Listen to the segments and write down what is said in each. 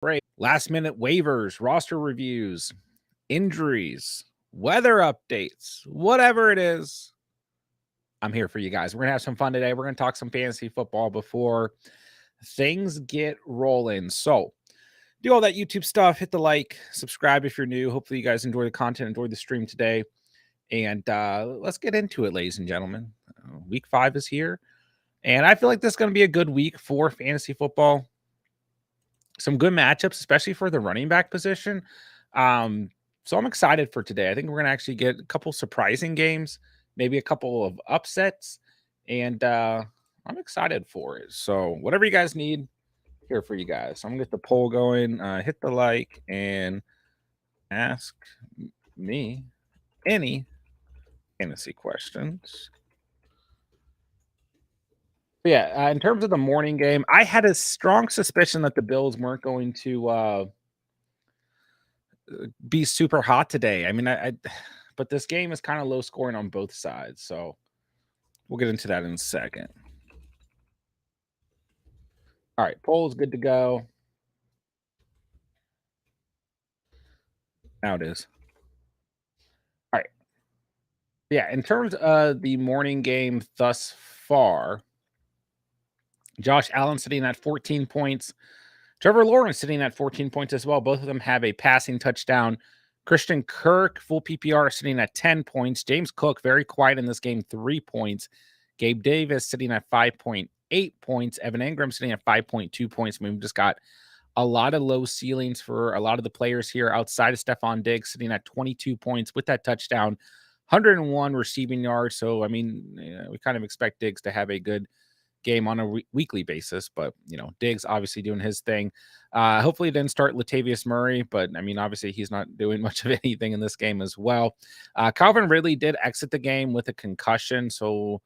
Great. Last minute waivers, roster reviews, injuries, weather updates, whatever it is. I'm here for you guys. We're going to have some fun today. We're going to talk some fantasy football before things get rolling. So, do all that YouTube stuff. Hit the like, subscribe if you're new. Hopefully, you guys enjoy the content, enjoy the stream today. And let's get into it, ladies and gentlemen. Week 5 is here. And I feel like this is going to be a good week for fantasy football. Some good matchups, especially for the running back position. So I'm excited for today. I think we're going to actually get a couple surprising games, maybe a couple of upsets, and I'm excited for it. So whatever you guys need, here for you guys. So I'm going to get the poll going, hit the like, and ask me any fantasy questions. But yeah, in terms of the morning game, I had a strong suspicion that the Bills weren't going to be super hot today. I mean, but this game is kind of low scoring on both sides, so we'll get into that in a second. All right, poll is good to go. Now it is. All right. Yeah, in terms of the morning game thus far, Josh Allen sitting at 14 points. Trevor Lawrence sitting at 14 points as well. Both of them have a passing touchdown. Christian Kirk, full PPR, sitting at 10 points. James Cook, very quiet in this game, 3 points. Gabe Davis sitting at 5.8 points. Evan Engram sitting at 5.2 points. I mean, we just got a lot of low ceilings for a lot of the players here outside of Stephon Diggs, sitting at 22 points with that touchdown, 101 receiving yards. So, I mean, we kind of expect Diggs to have a good game on a weekly basis, but Diggs obviously doing his thing. Hopefully he didn't start Latavius Murray, but I mean, obviously he's not doing much of anything in this game as well. Calvin Ridley did exit the game with a concussion, so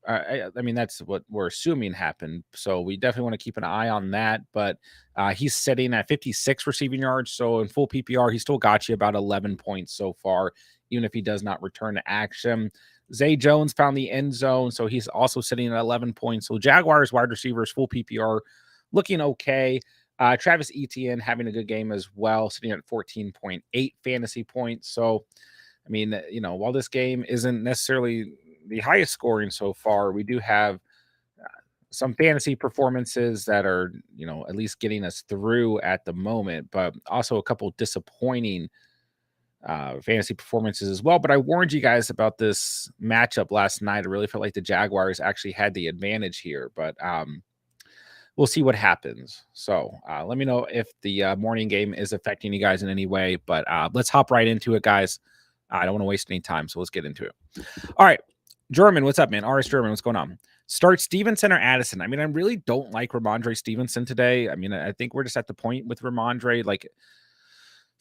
I mean that's what we're assuming happened. So we definitely want to keep an eye on that. But he's sitting at 56 receiving yards, so in full PPR, he still got you about 11 points so far, even if he does not return to action. Zay Jones found the end zone, so he's also sitting at 11 points. So Jaguars wide receivers, full PPR, looking okay. Travis Etienne having a good game as well, sitting at 14.8 fantasy points. So, I mean, while this game isn't necessarily the highest scoring so far, we do have some fantasy performances that are, at least getting us through at the moment, but also a couple disappointing fantasy performances as well. But I warned you guys about this matchup last night. I really felt like the Jaguars actually had the advantage here, but we'll see what happens. So let me know if the morning game is affecting you guys in any way, but let's hop right into it, guys. I don't want to waste any time, so let's get into it. All right, German, what's up, man? RS German, what's going on? Start Stevenson or Addison. I mean, I really don't like Ramondre Stevenson today. I mean, I think we're just at the point with Ramondre, like,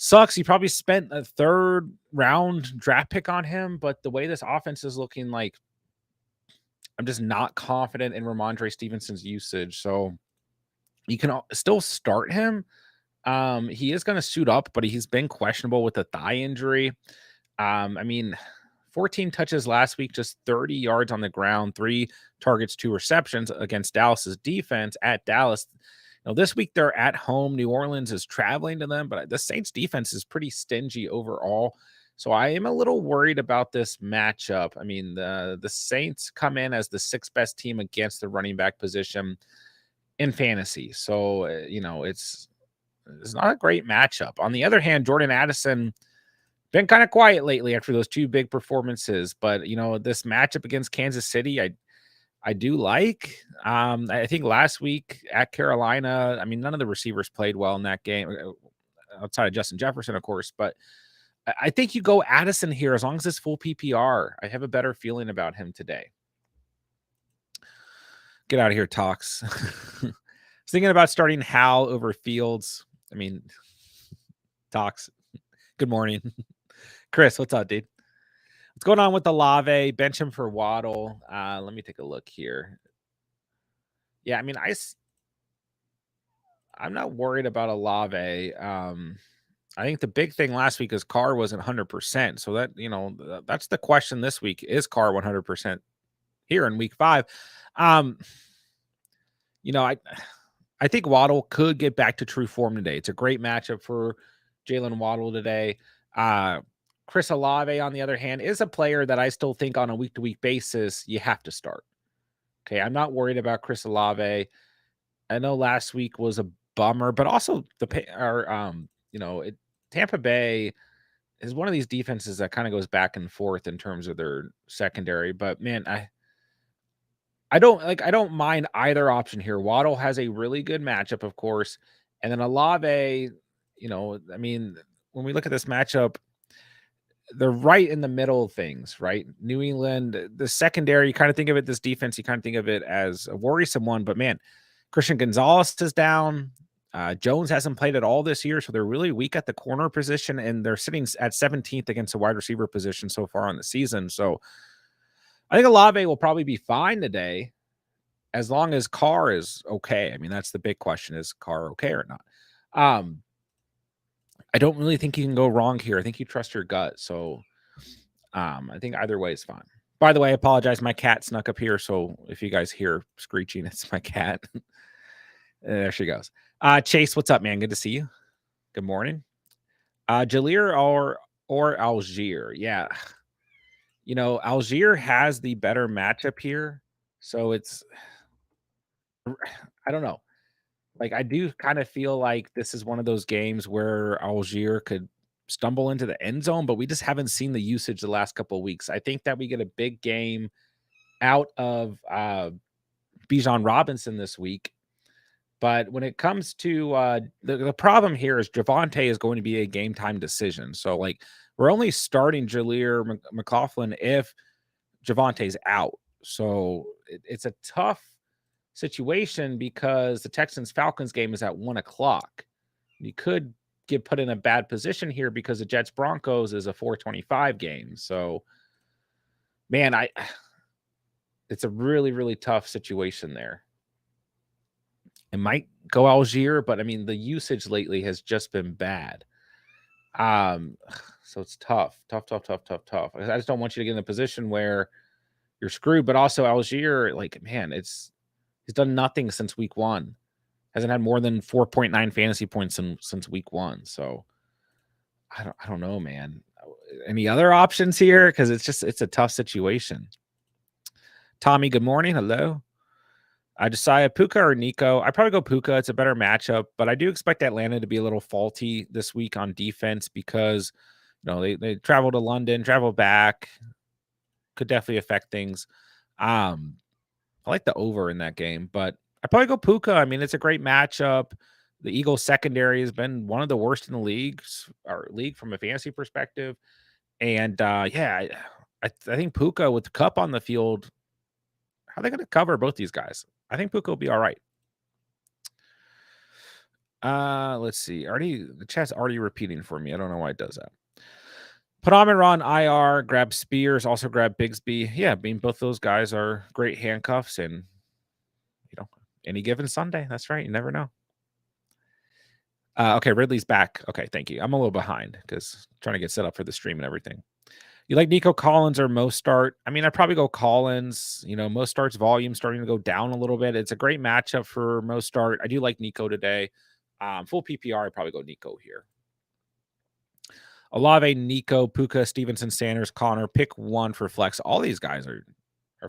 sucks. He probably spent a 3rd round draft pick on him, but the way this offense is looking, like, I'm just not confident in Ramondre Stevenson's usage. So you can still start him. He is going to suit up, but he's been questionable with a thigh injury. I mean, 14 touches last week, just 30 yards on the ground, 3 targets, 2 receptions against Dallas's defense at Dallas. This week they're at home. New Orleans is traveling to them, but the Saints defense is pretty stingy overall. So I am a little worried about this matchup. I mean, the Saints come in as the 6th best team against the running back position in fantasy. So, it's not a great matchup. On the other hand, Jordan Addison been kind of quiet lately after those 2 big performances, but this matchup against Kansas City, I do like. I think last week at Carolina, I mean, none of the receivers played well in that game, outside of Justin Jefferson, of course. But I think you go Addison here as long as it's full PPR. I have a better feeling about him today. Get out of here, Talks. I was thinking about starting Hal over Fields. I mean, Talks. Good morning. Chris, what's up, dude? What's going on with the Olave? Bench him for Waddle. Let me take a look here. Yeah, I mean, I'm not worried about Olave. I think the big thing last week is Carr wasn't 100%. So that, that's the question this week. Is Carr 100% here in week 5? I I think Waddle could get back to true form today. It's a great matchup for Jalen Waddle today. Uh, Chris Olave, on the other hand, is a player that I still think on a week-to-week basis you have to start. Okay, I'm not worried about Chris Olave. I know last week was a bummer, but also Tampa Bay is one of these defenses that kind of goes back and forth in terms of their secondary. But man, I don't mind either option here. Waddle has a really good matchup, of course, and then Olave, I mean, when we look at this matchup, they're right in the middle of things, right? New England, the secondary, you kind of think of it, this defense, you kind of think of it as a worrisome one, but man, Christian Gonzalez is down. Jones hasn't played at all this year, so they're really weak at the corner position, and they're sitting at 17th against the wide receiver position so far on the season. So I think Olave will probably be fine today as long as Carr is okay. I mean, that's the big question: is Carr okay or not? I don't really think you can go wrong here. I think you trust your gut. So I think either way is fine. By the way, I apologize. My cat snuck up here. So if you guys hear screeching, it's my cat. There she goes. Chase, what's up, man? Good to see you. Good morning. Jalir or Algier. Yeah. Algier has the better matchup here. So I don't know. Like, I do kind of feel like this is one of those games where Algier could stumble into the end zone, but we just haven't seen the usage the last couple of weeks. I think that we get a big game out of Bijan Robinson this week. But when it comes to the problem here is Javonte is going to be a game time decision. So, like, we're only starting Jalir McLaughlin if Javonte's out. So it's a tough situation because the Texans Falcons game is at 1:00. You could get put in a bad position here because the Jets Broncos is a 4:25 game. So, man, it's a really, really tough situation there. It might go Algier, but I mean the usage lately has just been bad. So it's tough. I just don't want you to get in a position where you're screwed. But also Algier, like, man, he's done nothing since week 1. Hasn't had more than 4.9 fantasy points since week 1. So I don't know, man. Any other options here? Because it's a tough situation. Tommy, good morning. Hello. I decided Puka or Nico. I probably go Puka. It's a better matchup, but I do expect Atlanta to be a little faulty this week on defense because they travel to London, travel back, could definitely affect things. I like the over in that game, but I probably go Puka. I mean, it's a great matchup. The Eagles secondary has been one of the worst in the league from a fantasy perspective. And I think Puka with the Cup on the field, how are they going to cover both these guys? I think Puka will be all right. Let's see. The chat's already repeating for me. I don't know why it does that. Put Amon IR, grab Spears, also grab Bigsby. Yeah, I mean, both those guys are great handcuffs, and any given Sunday. That's right. You never know. Okay, Ridley's back. Okay, thank you. I'm a little behind because trying to get set up for the stream and everything. You like Nico Collins or Mostart? I mean, I'd probably go Collins. Mostart's volume starting to go down a little bit. It's a great matchup for Mostart. I do like Nico today. Full PPR, I'd probably go Nico here. Olave, Nico, Puka, Stevenson, Sanders, Connor. Pick one for flex. All these guys are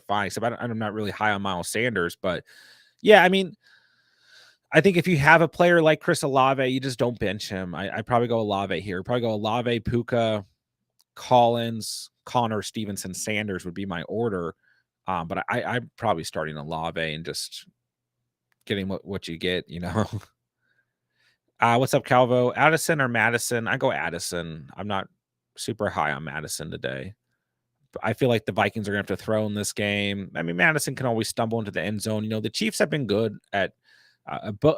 fine. Except I'm not really high on Miles Sanders, but yeah, I mean, I think if you have a player like Chris Olave, you just don't bench him. I'd probably go Olave here. Probably go Olave, Puka, Collins, Connor, Stevenson, Sanders would be my order. But I'm probably starting Olave and just getting what you get, What's up, Calvo? Addison or Madison? I go Addison. I'm not super high on Madison today. But I feel like the Vikings are going to have to throw in this game. I mean, Madison can always stumble into the end zone. The Chiefs have been good at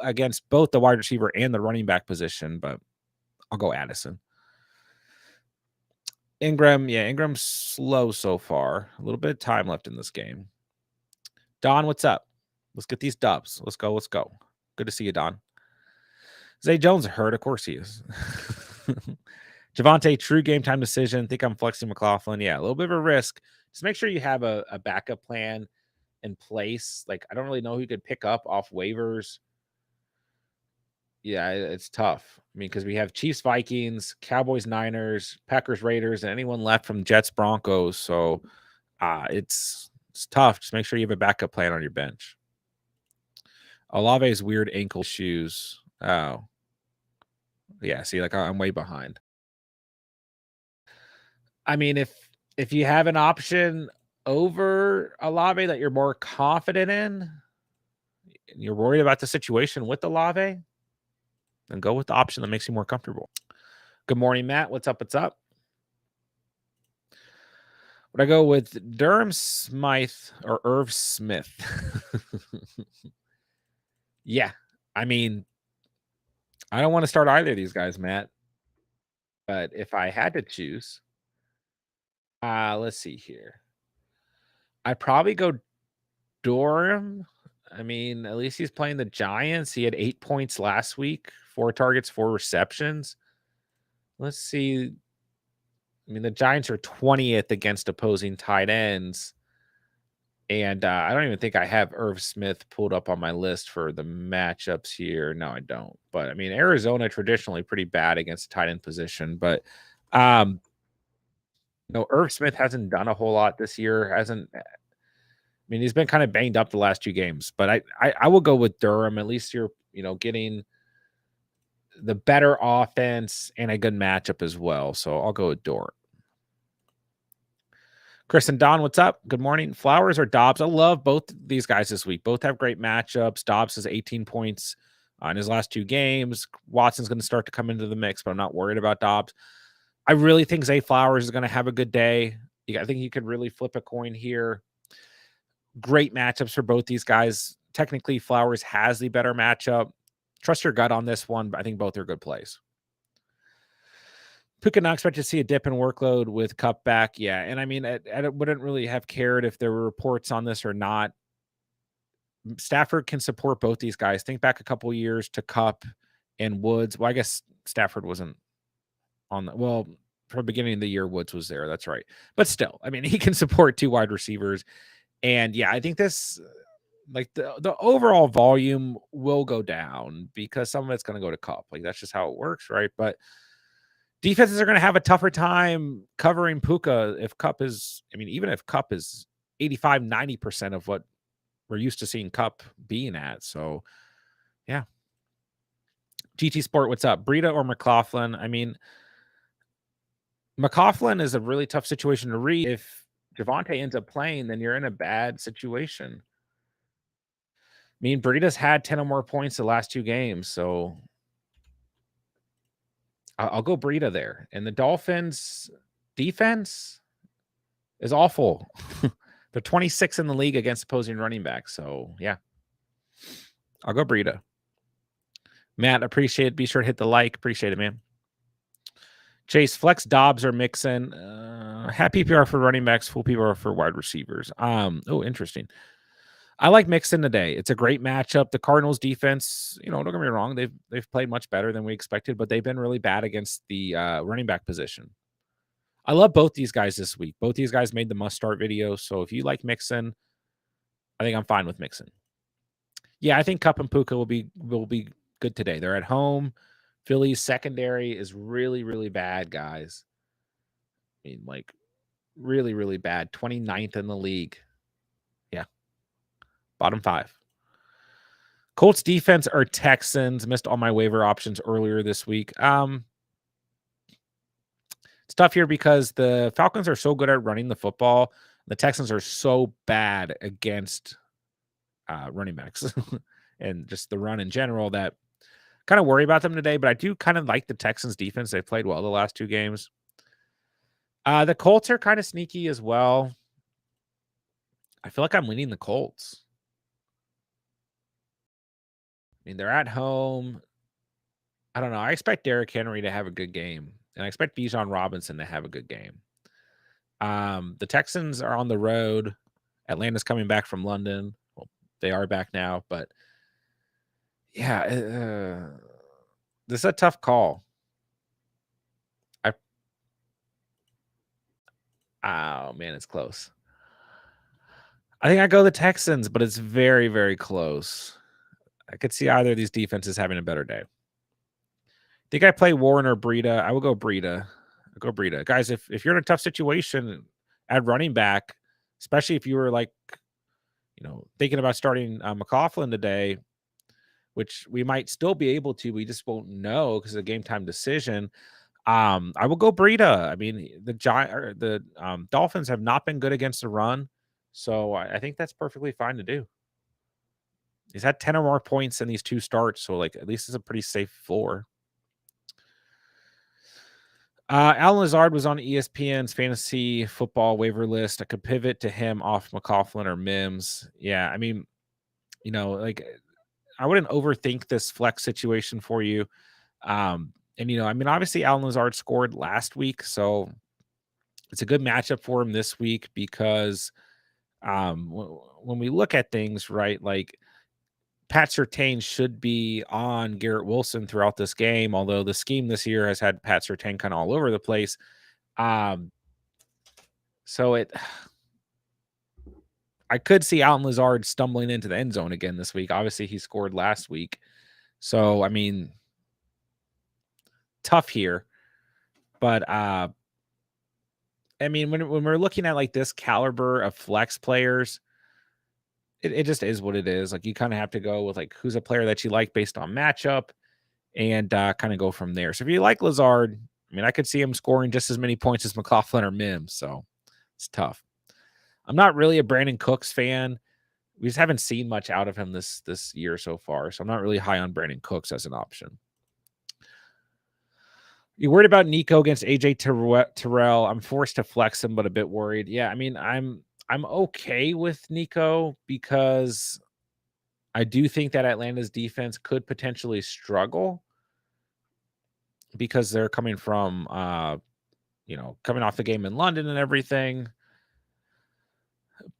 against both the wide receiver and the running back position, but I'll go Addison. Ingram's slow so far. A little bit of time left in this game. Don, what's up? Let's get these dubs. Let's go. Good to see you, Don. Zay Jones hurt. Of course he is. Javonte, true game time decision. Think I'm flexing McLaughlin. Yeah, a little bit of a risk. Just make sure you have a backup plan in place. Like, I don't really know who you could pick up off waivers. Yeah, it's tough. I mean, because we have Chiefs, Vikings, Cowboys, Niners, Packers, Raiders, and anyone left from Jets, Broncos. So it's tough. Just make sure you have a backup plan on your bench. Olave's weird ankle shoes. Oh, yeah. See, like I'm way behind. I mean, if you have an option over Olave that you're more confident in, and you're worried about the situation with Olave, then go with the option that makes you more comfortable. Good morning, Matt. What's up? What's up? Would I go with Durham Smythe or Irv Smith? Yeah. I mean, I don't want to start either of these guys, Matt. But if I had to choose, let's see here. I'd probably go Durham. I mean, at least he's playing the Giants. He had 8 points last week, 4 targets, 4 receptions. Let's see. I mean, the Giants are 20th against opposing tight ends. And I don't even think I have Irv Smith pulled up on my list for the matchups here. No, I don't. But I mean, Arizona traditionally pretty bad against the tight end position. But no, Irv Smith hasn't done a whole lot this year. Hasn't. I mean, he's been kind of banged up the last 2 games. But I will go with Durham. At least you're getting the better offense and a good matchup as well. So I'll go with Durham. Chris and Don, what's up? Good morning. Flowers or Dobbs? I love both these guys this week. Both have great matchups. Dobbs has 18 points in his last 2 games. Watson's going to start to come into the mix, but I'm not worried about Dobbs. I really think Zay Flowers is going to have a good day. I think you could really flip a coin here. Great matchups for both these guys. Technically, Flowers has the better matchup. Trust your gut on this one, but I think both are good plays. Puka not expect to see a dip in workload with Cup back. Yeah. And I mean, I wouldn't really have cared if there were reports on this or not. Stafford can support both these guys. Think back a couple years to Cup and Woods. Well, I guess Stafford wasn't on the, well, from the beginning of the year, Woods was there. That's right. But still, I mean, he can support 2 wide receivers. And yeah, I think this, like the overall volume will go down because some of it's going to go to Cup. Like that's just how it works. Right. But defenses are going to have a tougher time covering Puka if Cup is, I mean, even if Cup is 85, 90% of what we're used to seeing Cup being at. So, yeah. GT Sport, what's up? Breida or McLaughlin? I mean, McLaughlin is a really tough situation to read. If Javonte ends up playing, then you're in a bad situation. I mean, Breida's had 10 or more points the last 2 games. So, I'll go Breida there. And the Dolphins defense is awful. They're 26 in the league against opposing running backs. So, yeah. I'll go Breida. Matt, appreciate it. Be sure to hit the like. Appreciate it, man. Chase, flex Dobbs or Mixon. Half PPR for running backs, full PPR for wide receivers. Oh, interesting. I like Mixon today. It's a great matchup. The Cardinals defense, don't get me wrong, they've played much better than we expected, but they've been really bad against the running back position. I love both these guys this week. Both these guys made the must start video. So if you like Mixon, I think I'm fine with Mixon. Yeah, I think Cup and Puka will be good today. They're at home. Philly's secondary is really, really bad, guys. I mean, like really, really bad. 29th in the league. Yeah. Bottom 5. Colts defense or Texans. Missed all my waiver options earlier this week. It's tough here because the Falcons are so good at running the football. The Texans are so bad against running backs and just the run in general that kind of worry about them today. But I do kind of like the Texans defense. They've played well the last 2 games. The Colts are kind of sneaky as well. I feel like I'm leaning the Colts. I mean, they're at home. I don't know. I expect Derrick Henry to have a good game, and I expect Bijan Robinson to have a good game. The Texans are on the road. Atlanta's coming back from London. Well, they are back now, but yeah, this is a tough call. Oh man, it's close. I think I go the Texans, but it's very, very close. I could see either of these defenses having a better day. Think I play Warren or Breida? I will go Breida. I'll go Breida. Guys, if you're in a tough situation at running back, especially if you were like, thinking about starting McLaughlin today, which we might still be able to, we just won't know because of a game time decision. I will go Breida. I mean, the Dolphins have not been good against the run, so I think that's perfectly fine to do. He's had 10 or more points in these 2 starts, so like at least it's a pretty safe floor. Alan Lazard was on ESPN's fantasy football waiver list. I could pivot to him off McLaughlin or Mims. Yeah, I mean, like I wouldn't overthink this flex situation for you. And I mean, obviously Alan Lazard scored last week, so it's a good matchup for him this week because when we look at things, right, like Pat Surtain should be on Garrett Wilson throughout this game, although the scheme this year has had Pat Surtain kind of all over the place. So I could see Alan Lazard stumbling into the end zone again this week. Obviously, he scored last week. So, I mean, tough here. But I mean, when we're looking at like this caliber of flex players, it just is what it is. Like you kind of have to go with like who's a player that you like based on matchup and kind of go from there. So if you like Lazard, I mean, I could see him scoring just as many points as McLaughlin or Mims. So it's tough. I'm not really a Brandon Cooks fan. We just haven't seen much out of him this year so far. So I'm not really high on Brandon Cooks as an option. You worried about Nico against AJ Terrell? I'm forced to flex him, but a bit worried. Yeah, I mean, I'm okay with Nico because I do think that Atlanta's defense could potentially struggle because they're coming from coming off the game in London and everything.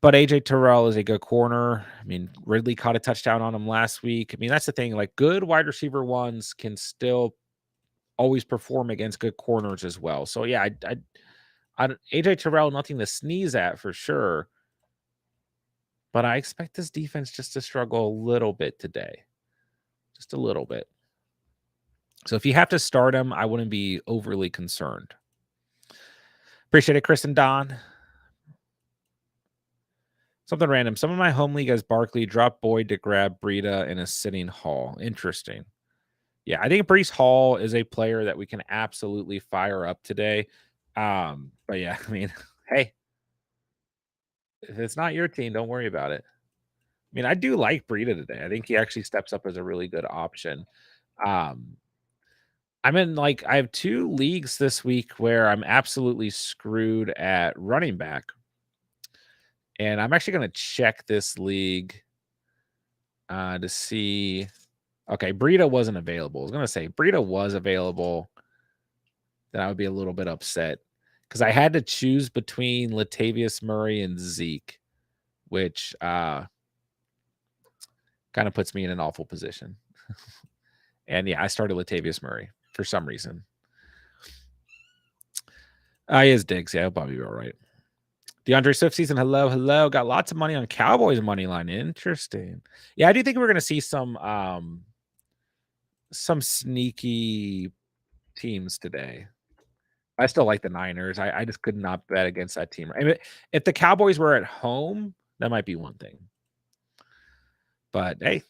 But AJ Terrell is a good corner. I mean, Ridley caught a touchdown on him last week. I mean, that's the thing. Like, good wide receiver ones can still always perform against good corners as well. So yeah, AJ Terrell, nothing to sneeze at for sure. But I expect this defense just to struggle a little bit today, just a little bit. So if you have to start him, I wouldn't be overly concerned. Appreciate it, Chris and Don. Something random. Some of my home league has Barkley drop Boyd to grab Breida in a sitting Hall. Interesting. Yeah, I think Breece Hall is a player that we can absolutely fire up today. But yeah, I mean, hey, if it's not your team, don't worry about it. I mean, I do like Breida today. I think he actually steps up as a really good option. I'm in I have 2 leagues this week where I'm absolutely screwed at running back. And I'm actually going to check this league to see. Okay, Breida wasn't available. I was going to say Breida was available. Then I would be a little bit upset because I had to choose between Latavius Murray and Zeke, which kind of puts me in an awful position. And yeah, I started Latavius Murray for some reason. He is Diggs. Yeah, he'll probably be all right. DeAndre Swift season. Hello. Got lots of money on Cowboys money line. Interesting. Yeah, I do think we're going to see some sneaky teams today. I still like the Niners. I just could not bet against that team. I mean, if the Cowboys were at home, that might be one thing. But hey,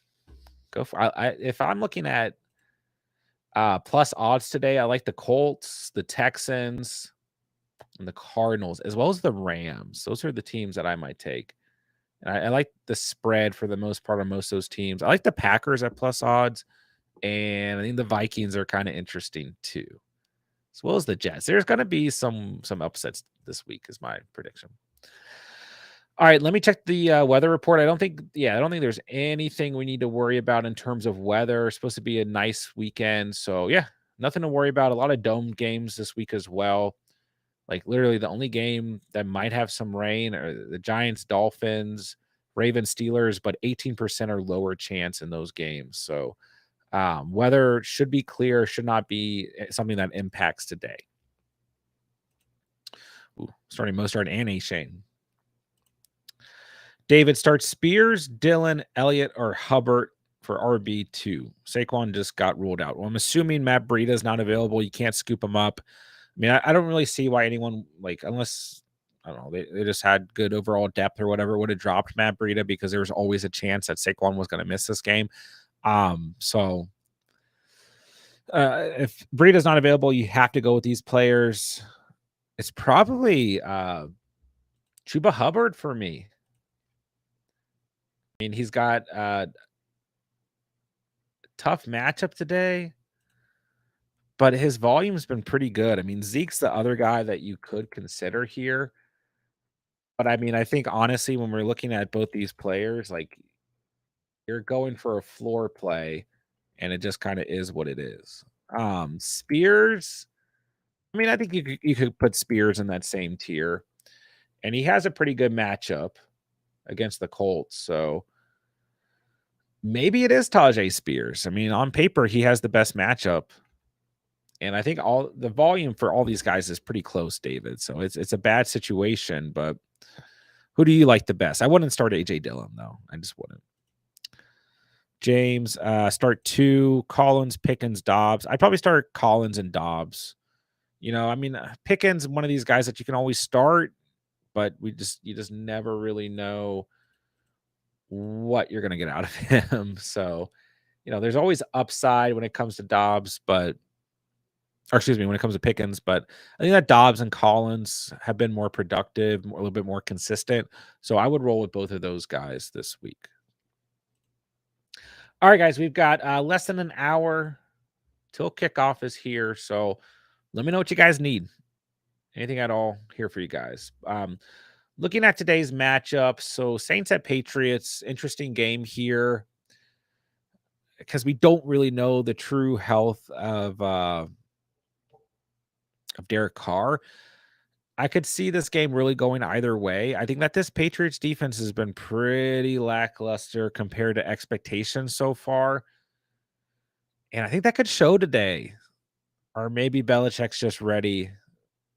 go for if I'm looking at plus odds today, I like the Colts, the Texans, and the Cardinals, as well as the Rams. Those are the teams that I might take. And I like the spread for the most part on most of those teams. I like the Packers at plus odds, and I think the Vikings are kind of interesting too, as well as the Jets. There's going to be some upsets this week, is my prediction. All right, let me check the weather report. I don't think there's anything we need to worry about in terms of weather. It's supposed to be a nice weekend, so yeah, nothing to worry about. A lot of domed games this week as well. Like literally, the only game that might have some rain are the Giants, Dolphins, Ravens, Steelers, but 18% or lower chance in those games. So weather should be clear, should not be something that impacts today. Starting Mostert and A. Shane. David starts Spears, Dillon, Elliott, or Hubbard for RB2. Saquon just got ruled out. Well, I'm assuming Matt Breida's not available. You can't scoop him up. I mean, I don't really see why anyone, like, unless, I don't know, they just had good overall depth or whatever, would have dropped Matt Breida because there was always a chance that Saquon was going to miss this game. So if Breida's not available, you have to go with these players. It's probably Chuba Hubbard for me. I mean, he's got a tough matchup today, but his volume's been pretty good. I mean, Zeke's the other guy that you could consider here. But I mean, I think honestly, when we're looking at both these players, like, you're going for a floor play, and it just kind of is what it is. Spears, I mean, I think you could put Spears in that same tier, and he has a pretty good matchup against the Colts. So maybe it is Tajay Spears. I mean, on paper, he has the best matchup. And I think all the volume for all these guys is pretty close, David. So it's a bad situation, but who do you like the best? I wouldn't start AJ Dillon, though. I just wouldn't. James, start 2, Collins, Pickens, Dobbs. I'd probably start Collins and Dobbs. You know, I mean, Pickens, one of these guys that you can always start, but you just never really know what you're going to get out of him. So, you know, there's always upside when it comes to Dobbs, when it comes to Pickens, but I think that Dobbs and Collins have been more productive, a little bit more consistent. So I would roll with both of those guys this week. All right, guys, we've got less than an hour till kickoff is here. So let me know what you guys need. Anything at all here for you guys. Looking at today's matchup, so Saints at Patriots, interesting game here because we don't really know the true health of Derek Carr. I could see this game really going either way. I think that this Patriots defense has been pretty lackluster compared to expectations so far. And I think that could show today. Or maybe Belichick's just ready.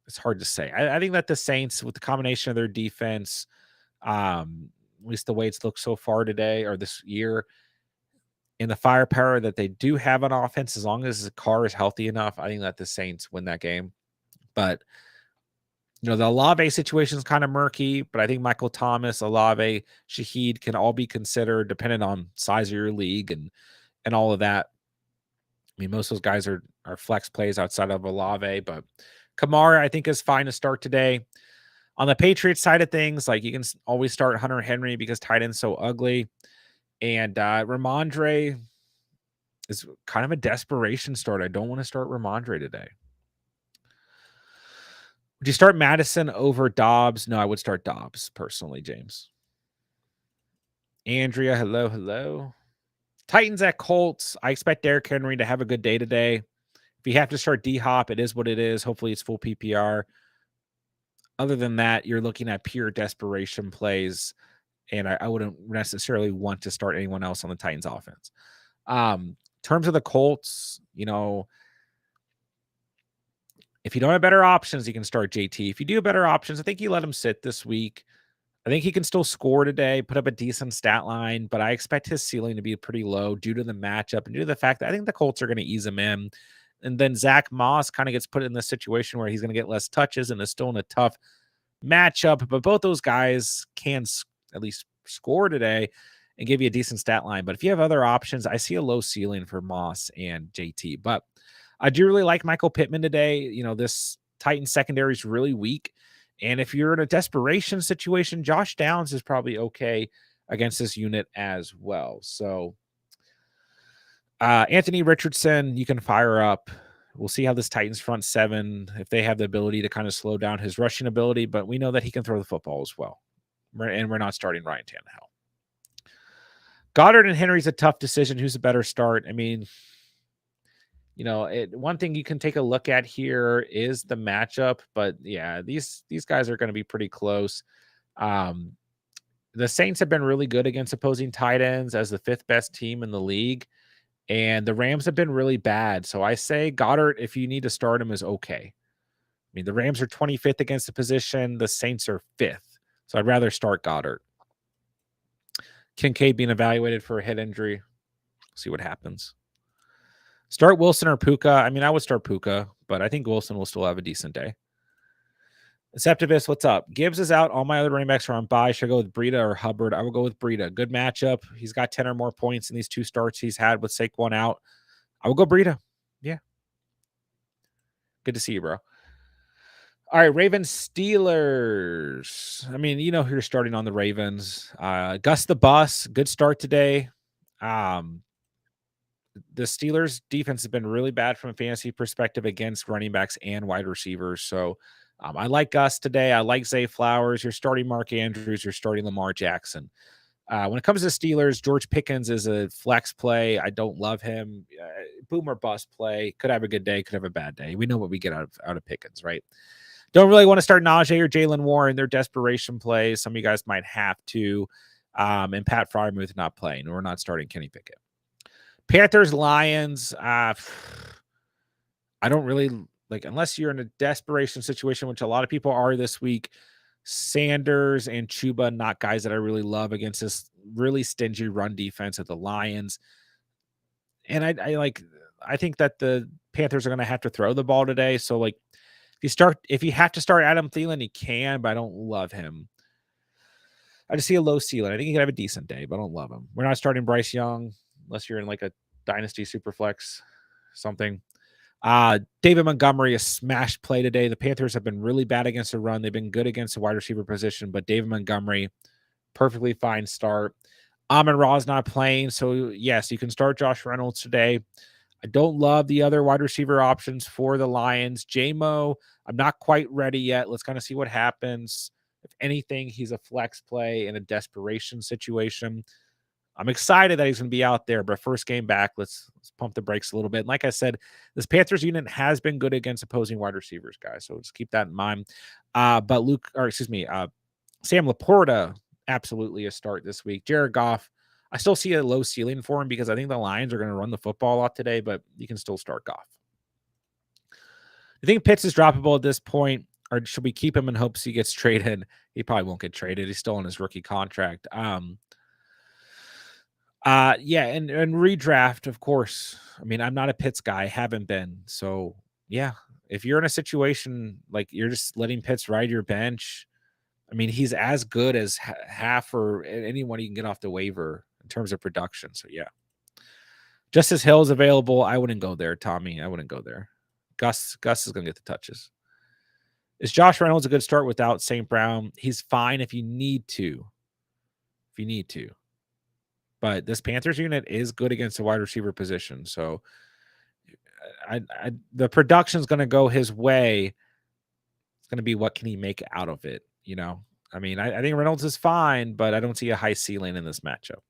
It's hard to say. I think that the Saints, with the combination of their defense, at least the way it's looked so far today or this year, and the firepower that they do have on offense, as long as the Carr is healthy enough, I think that the Saints win that game. But you know, the Olave situation is kind of murky, but I think Michael Thomas, Olave, Shaheed can all be considered depending on size of your league and all of that. I mean, most of those guys are flex plays outside of Olave, but Kamara, I think, is fine to start today. On the Patriots side of things, like, you can always start Hunter Henry because tight end's so ugly. And Ramondre is kind of a desperation start. I don't want to start Ramondre today. Would you start Madison over Dobbs? No, I would start Dobbs personally, James. Andrea, hello. Titans at Colts. I expect Derrick Henry to have a good day today. If you have to start D-Hop, it is what it is. Hopefully it's full PPR. Other than that, you're looking at pure desperation plays, and I wouldn't necessarily want to start anyone else on the Titans offense. In terms of the Colts, you know, if you don't have better options, you can start JT. If you do have better options, I think you let him sit this week. I think he can still score today, put up a decent stat line, but I expect his ceiling to be pretty low due to the matchup and due to the fact that I think the Colts are going to ease him in. And then Zach Moss kind of gets put in this situation where he's going to get less touches and is still in a tough matchup. But both those guys can at least score today and give you a decent stat line. But if you have other options, I see a low ceiling for Moss and JT. But I do really like Michael Pittman today. You know, this Titans secondary is really weak. And if you're in a desperation situation, Josh Downs is probably okay against this unit as well. So Anthony Richardson, you can fire up. We'll see how this Titans front seven, if they have the ability to kind of slow down his rushing ability, but we know that he can throw the football as well. And we're not starting Ryan Tannehill. Goddard and Henry's a tough decision. Who's a better start? I mean, you know, one thing you can take a look at here is the matchup, but yeah, these guys are going to be pretty close. The Saints have been really good against opposing tight ends as the 5th best team in the league, and the Rams have been really bad. So I say Goddard, if you need to start him, is okay. I mean, the Rams are 25th against the position. The Saints are 5th. So I'd rather start Goddard. Kincaid being evaluated for a head injury. See what happens. Start Wilson or Puka. I mean, I would start Puka, but I think Wilson will still have a decent day. Deceptivist, what's up? Gibbs is out. All my other running backs are on bye. Should I go with Breida or Hubbard? I will go with Breida. Good matchup. He's got 10 or more points in these 2 starts he's had with Saquon out. I will go Breida. Yeah. Good to see you, bro. All right, Ravens Steelers. I mean, you know who you're starting on the Ravens. Gus the Bus, good start today. The Steelers defense has been really bad from a fantasy perspective against running backs and wide receivers. So I like Gus today. I like Zay Flowers. You're starting Mark Andrews. You're starting Lamar Jackson. When it comes to Steelers, George Pickens is a flex play. I don't love him. Boom or bust play. Could have a good day. Could have a bad day. We know what we get out of Pickens, right? Don't really want to start Najee or Jalen Warren. They're desperation plays. Some of you guys might have to. And Pat Freiermuth not playing. We're not starting Kenny Pickett. Panthers, Lions. I don't really like, unless you're in a desperation situation, which a lot of people are this week. Sanders and Chuba, not guys that I really love against this really stingy run defense of the Lions. And I think that the Panthers are going to have to throw the ball today. So like, if you have to start Adam Thielen, you can, but I don't love him. I just see a low ceiling. I think he could have a decent day, but I don't love him. We're not starting Bryce Young unless you're in like a dynasty superflex something. David Montgomery, a smash play today. The Panthers have been really bad against the run. They've been good against the wide receiver position, but David Montgomery, perfectly fine start. Amon-Ra's not playing, so yes, you can start Josh Reynolds today. I don't love the other wide receiver options for the Lions. J-Mo, I'm not quite ready yet. Let's kind of see what happens. If anything, he's a flex play in a desperation situation. I'm excited that he's going to be out there, but first game back, let's pump the brakes a little bit. And like I said, this Panthers unit has been good against opposing wide receivers, guys. So just keep that in mind. But Sam Laporta, absolutely a start this week. Jared Goff, I still see a low ceiling for him because I think the Lions are going to run the football a lot today, but you can still start Goff. I think Pitts is droppable at this point, or should we keep him in hopes he gets traded? He probably won't get traded. He's still on his rookie contract. And redraft, of course. I mean, I'm not a Pitts guy. I haven't been. So, yeah, if you're in a situation like you're just letting Pitts ride your bench, I mean, he's as good as half or anyone you can get off the waiver in terms of production. So, yeah. Justice Hill is available. I wouldn't go there, Tommy. I wouldn't go there. Gus is going to get the touches. Is Josh Reynolds a good start without St. Brown? He's fine if you need to. But this Panthers unit is good against the wide receiver position. So the production's going to go his way. It's going to be what can he make out of it, you know? I mean, I think Reynolds is fine, but I don't see a high ceiling in this matchup.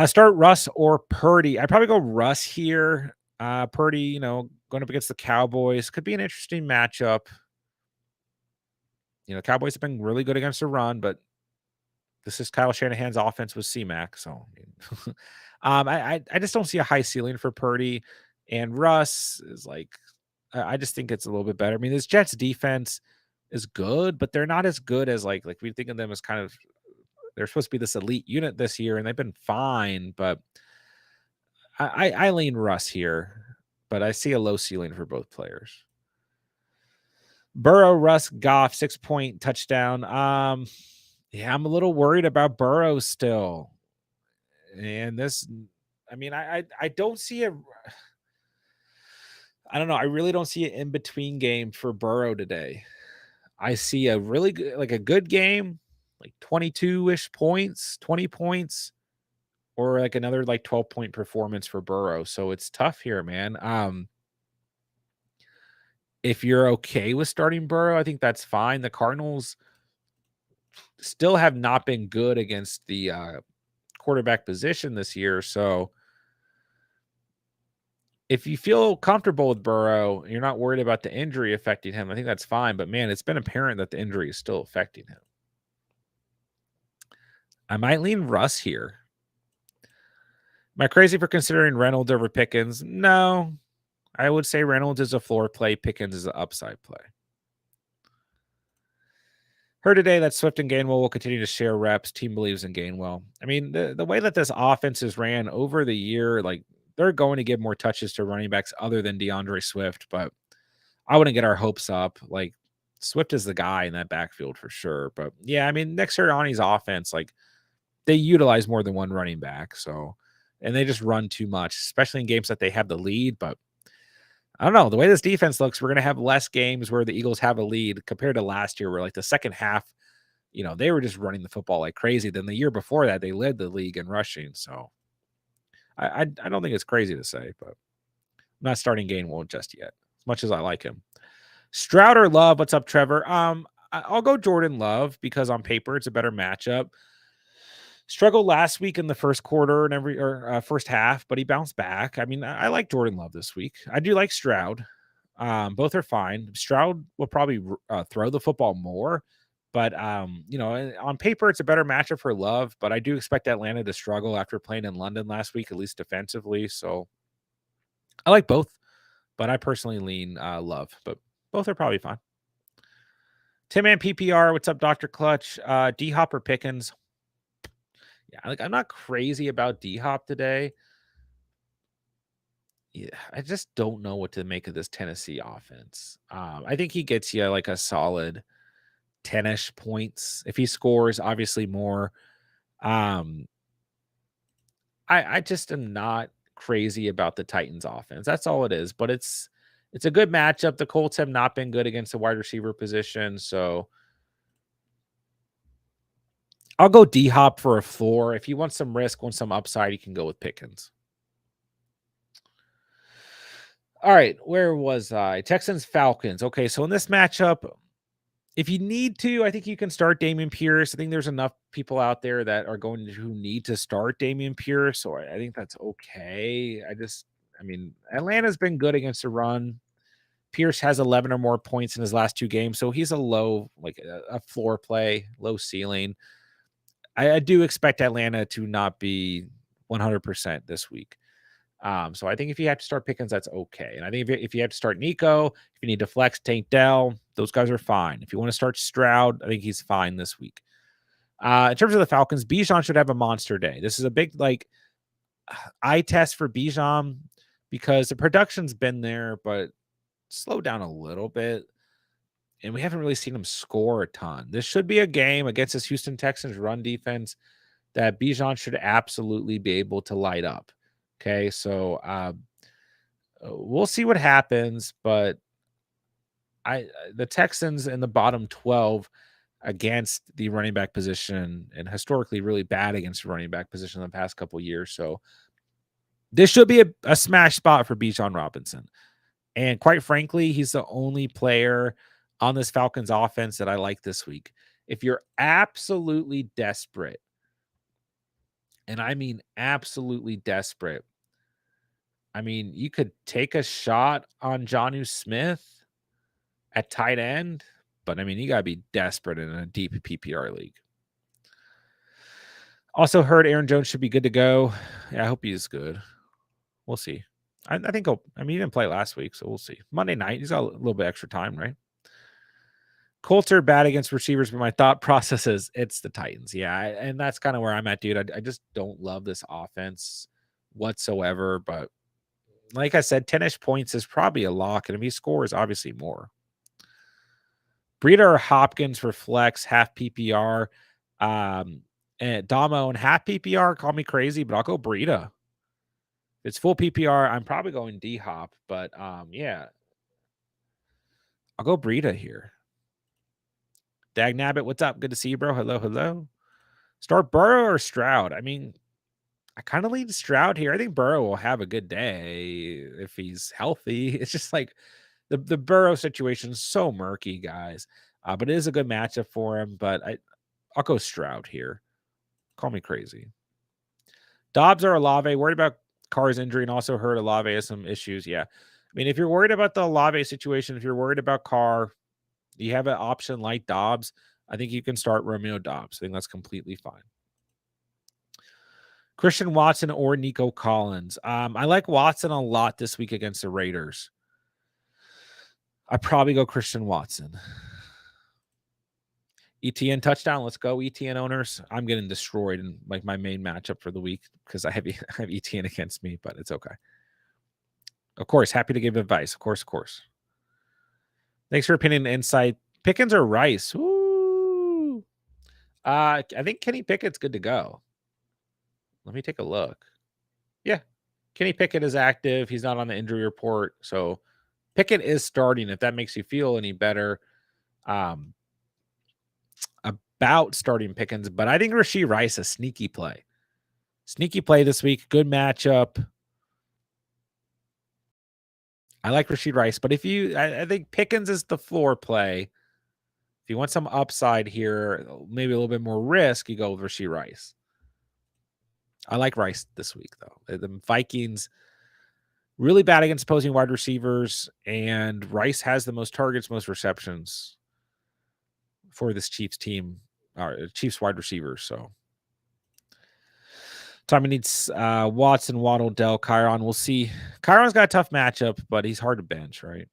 Start Russ or Purdy. I'd probably go Russ here. Purdy, going up against the Cowboys. Could be an interesting matchup. Cowboys have been really good against the run, but this is Kyle Shanahan's offense with C-Mac. So I just don't see a high ceiling for Purdy. And Russ is like, I just think it's a little bit better. I mean, this Jets defense is good, but they're not as good as like we think of them as kind of, they're supposed to be this elite unit this year, and they've been fine, but I lean Russ here, but I see a low ceiling for both players. Burrow, Russ, Goff, 6-point touchdown. Yeah, I'm a little worried about Burrow still. And this, I mean, I don't see it. I don't know. I really don't see an in-between game for Burrow today. I see a really good, like a good game, like 22-ish points, 20 points, or like another like 12-point performance for Burrow. So it's tough here, man. If you're okay with starting Burrow, I think that's fine. The Cardinals still have not been good against the quarterback position this year. So if you feel comfortable with Burrow, you're not worried about the injury affecting him, I think that's fine. But man, it's been apparent that the injury is still affecting him. I might lean Russ here. Am I crazy for considering Reynolds over Pickens? No. I would say Reynolds is a floor play. Pickens is an upside play. Heard today that Swift and Gainwell will continue to share reps. Team believes in Gainwell. I mean, the way that this offense is ran over the year, like they're going to give more touches to running backs other than DeAndre Swift, but I wouldn't get our hopes up. Like Swift is the guy in that backfield for sure. But yeah, I mean, next year Sirianni's offense, like they utilize more than one running back. So, and they just run too much, especially in games that they have the lead. But I don't know. The way this defense looks, we're going to have less games where the Eagles have a lead compared to last year, where like the second half, they were just running the football like crazy. Then the year before that, they led the league in rushing. So I don't think it's crazy to say, but I'm not starting Gainwell just yet, as much as I like him. Stroud or Love? What's up, Trevor? I'll go Jordan Love because on paper it's a better matchup. Struggled last week in the first quarter and first half, but he bounced back. I mean, I like Jordan Love this week. I do like Stroud. Both are fine. Stroud will probably throw the football more, but on paper it's a better matchup for Love. But I do expect Atlanta to struggle after playing in London last week, at least defensively. So I like both, but I personally lean Love. But both are probably fine. Tim and PPR, what's up, Dr. Clutch? D Hop or Pickens? Yeah, like I'm not crazy about D Hop today. Yeah, I just don't know what to make of this Tennessee offense. I think he gets you like a solid 10-ish points. If he scores, obviously more. Um, I just am not crazy about the Titans offense. That's all it is. But it's a good matchup. The Colts have not been good against the wide receiver position, so I'll go D Hop for a floor. If you want some risk, want some upside, you can go with Pickens. All right, where was I? Texans Falcons. Okay, so in this matchup, if you need to, I think you can start Dameon Pierce. I think there's enough people out there that are going to who need to start Dameon Pierce, so I think that's okay. I mean, Atlanta's been good against the run. Pierce has 11 or more points in his last two games, so he's a low, like a floor play, low ceiling. I do expect Atlanta to not be 100% this week. So I think if you have to start Pickens, that's okay. And I think if you have to start Nico, if you need to flex Tank Dell, those guys are fine. If you want to start Stroud, I think he's fine this week. In terms of the Falcons, Bijan should have a monster day. This is a big eye test for Bijan because the production's been there, but slow down a little bit. And we haven't really seen him score a ton. This should be a game against this Houston Texans run defense that Bijan should absolutely be able to light up. Okay, so we'll see what happens, but the Texans in the bottom 12 against the running back position and historically really bad against the running back position in the past couple years. So this should be a smash spot for Bijan Robinson. And quite frankly, he's the only player on this Falcons offense that I like this week. If you're absolutely desperate, and I mean absolutely desperate, I mean, you could take a shot on Jonnu Smith at tight end, but I mean, you got to be desperate in a deep PPR league. Also heard Aaron Jones should be good to go. Yeah, I hope he's good. We'll see. I think he didn't play last week, so we'll see. Monday night, he's got a little bit extra time, right? Colts are bad against receivers, but my thought process is it's the Titans. Yeah, and that's kind of where I'm at, dude. I just don't love this offense whatsoever, but like I said, 10-ish points is probably a lock, and if he scores, obviously more. Breida or Hopkins for flex, half PPR. And Damo and half PPR, call me crazy, but I'll go Breida. If it's full PPR, I'm probably going D-Hop, but yeah. I'll go Breida here. Dag Nabbit, what's up? Good to see you, bro. Hello, hello. Start Burrow or Stroud? I mean, I kind of lean Stroud here. I think Burrow will have a good day if he's healthy. It's just like the Burrow situation is so murky, guys. But it is a good matchup for him. But I'll go Stroud here. Call me crazy. Dobbs or Olave? Worried about Carr's injury and also heard Olave has some issues. Yeah. I mean, if you're worried about the Olave situation, if you're worried about Carr, you have an option like Dobbs. I think you can start Romeo Dobbs. I think that's completely fine. Christian Watson or Nico Collins. I like Watson a lot this week against the Raiders. I probably go Christian Watson. ETN touchdown. Let's go, ETN owners. I'm getting destroyed in like my main matchup for the week because I have ETN against me, but it's okay. Of course, happy to give advice. Of course. Thanks for opinion and insight. Pickens or Rice? Woo! I think Kenny Pickett's good to go. Let me take a look. Yeah, Kenny Pickett is active. He's not on the injury report, so Pickett is starting. If that makes you feel any better about starting Pickens, but I think Rashee Rice a sneaky play. Sneaky play this week. Good matchup. I like Rashee Rice, but I think Pickens is the floor play. If you want some upside here, maybe a little bit more risk, you go with Rashee Rice. I like Rice this week, though. The Vikings really bad against opposing wide receivers, and Rice has the most targets, most receptions for this Chiefs team, or Chiefs wide receivers. So Tommy needs Watson, Waddle, Dell, Kyron. We'll see. Kyron's got a tough matchup, but he's hard to bench, right?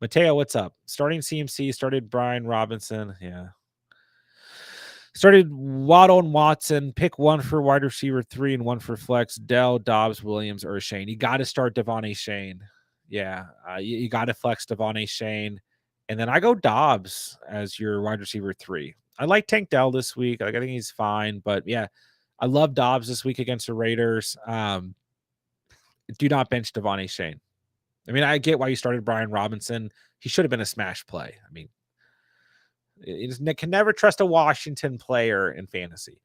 Mateo, what's up? Starting CMC, started Brian Robinson. Yeah. Started Waddle and Watson. Pick one for wide receiver 3 and one for flex. Dell, Dobbs, Williams, or Shane. You got to start Devon Shane. Yeah. You got to flex Devon Shane. And then I go Dobbs as your wide receiver 3. I like Tank Dell this week. Like, I think he's fine. But yeah, I love Dobbs this week against the Raiders. Do not bench Devon Shane. I mean, I get why you started Brian Robinson. He should have been a smash play. I mean, you can never trust a Washington player in fantasy.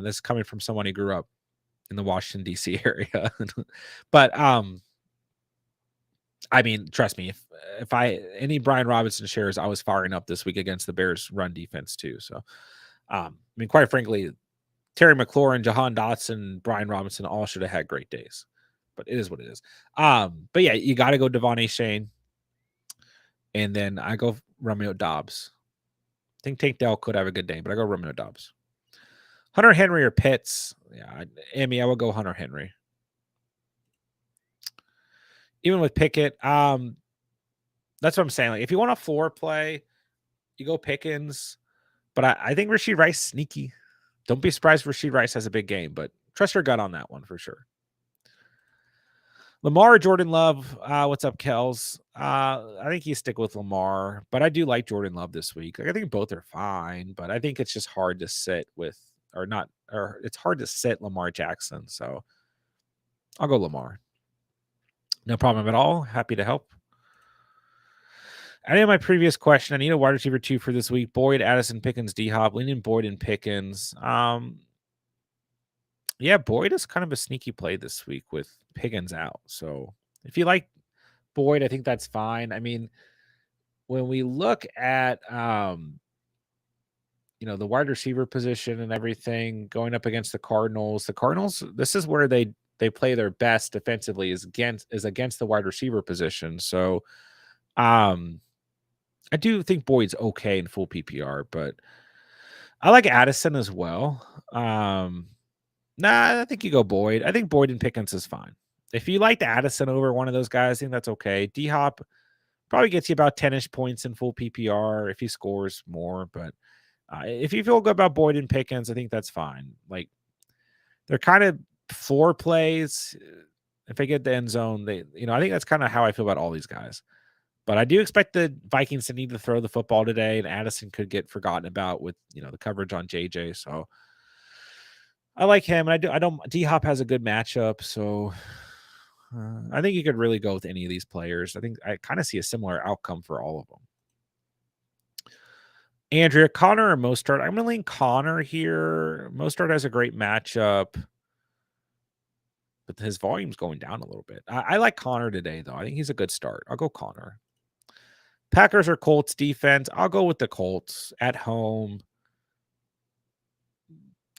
This is coming from someone who grew up in the Washington, D.C. area. But, I mean, trust me, if any Brian Robinson shares, I was firing up this week against the Bears run defense too. So, I mean, quite frankly, Terry McLaurin, Jahan Dotson, Brian Robinson all should have had great days. But it is what it is. But yeah, you got to go Devon Shane. And then I go Romeo Dobbs. I think Tank Dell could have a good day, but I go Romeo Dobbs. Hunter Henry or Pitts. Yeah, Emmy, I will go Hunter Henry. Even with Pickett, that's what I'm saying. Like, if you want a floor play, you go Pickens. But I think Rashee Rice sneaky. Don't be surprised if Rashee Rice has a big game, but trust your gut on that one for sure. Lamar or Jordan Love. What's up, Kels? I think you stick with Lamar, but I do like Jordan Love this week. Like, I think both are fine, but I think it's just hard to sit with, or it's hard to sit Lamar Jackson. So I'll go Lamar. No problem at all. Happy to help. I know my previous question. I need a wide receiver 2 for this week. Boyd, Addison, Pickens, D-Hop. Leaning Boyd and Pickens. Yeah, Boyd is kind of a sneaky play this week with Pickens out. So if you like Boyd, I think that's fine. I mean, when we look at the wide receiver position and everything going up against the Cardinals, this is where they play their best defensively is against the wide receiver position. So I do think Boyd's okay in full PPR, but I like Addison as well. I think you go Boyd. I think Boyd and Pickens is fine. If you liked Addison over one of those guys, I think that's okay. D-Hop probably gets you about 10-ish points in full PPR if he scores more. But if you feel good about Boyd and Pickens, I think that's fine. Like, they're kind of floor plays. If they get the end zone, I think that's kind of how I feel about all these guys. But I do expect the Vikings to need to throw the football today, and Addison could get forgotten about with the coverage on JJ. So I like him, and D-Hop has a good matchup, so I think you could really go with any of these players. I think I kind of see a similar outcome for all of them. Andrea, Connor or Mostert? I'm going to lean Connor here. Mostert has a great matchup, but his volume's going down a little bit. I like Connor today, though. I think he's a good start. I'll go Connor. Packers or Colts defense? I'll go with the Colts at home.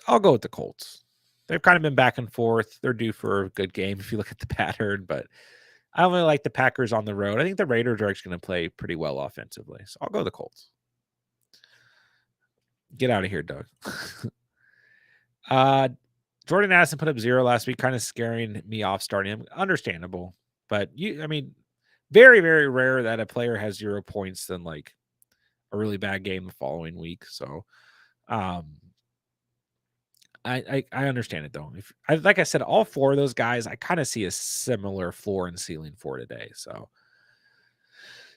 I'll go with the Colts. They've kind of been back and forth. They're due for a good game if you look at the pattern, but I don't really like the Packers on the road. I think the Raiders are actually going to play pretty well offensively, so I'll go the Colts. Get out of here, Doug. Jordan Addison put up 0 last week, kind of scaring me off starting him. Understandable, but very, very rare that a player has 0 points than like a really bad game the following week. So I understand it though. If like I said, all 4 of those guys, I kind of see a similar floor and ceiling for today. So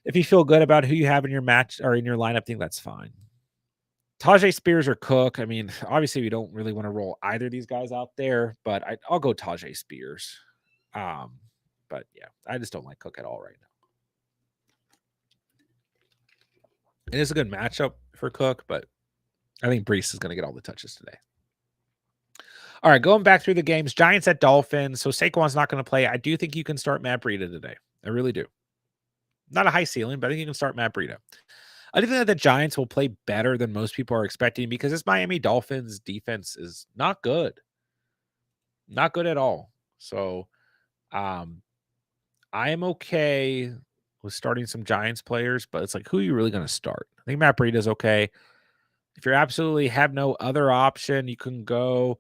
if you feel good about who you have in your match or in your lineup, I think that's fine. Tajay Spears or Cook. I mean, obviously we don't really want to roll either of these guys out there, but I'll go Tajay Spears. But yeah, I just don't like Cook at all right now. It is a good matchup for Cook, but I think Brees is going to get all the touches today. All right, going back through the games, Giants at Dolphins. So Saquon's not going to play. I do think you can start Matt Breida today. I really do. Not a high ceiling, but I think you can start Matt Breida. I do think that the Giants will play better than most people are expecting because this Miami Dolphins defense is not good. Not good at all. So I am okay with starting some Giants players, but it's like, who are you really going to start? I think Matt Breida is okay. If you absolutely have no other option, you can go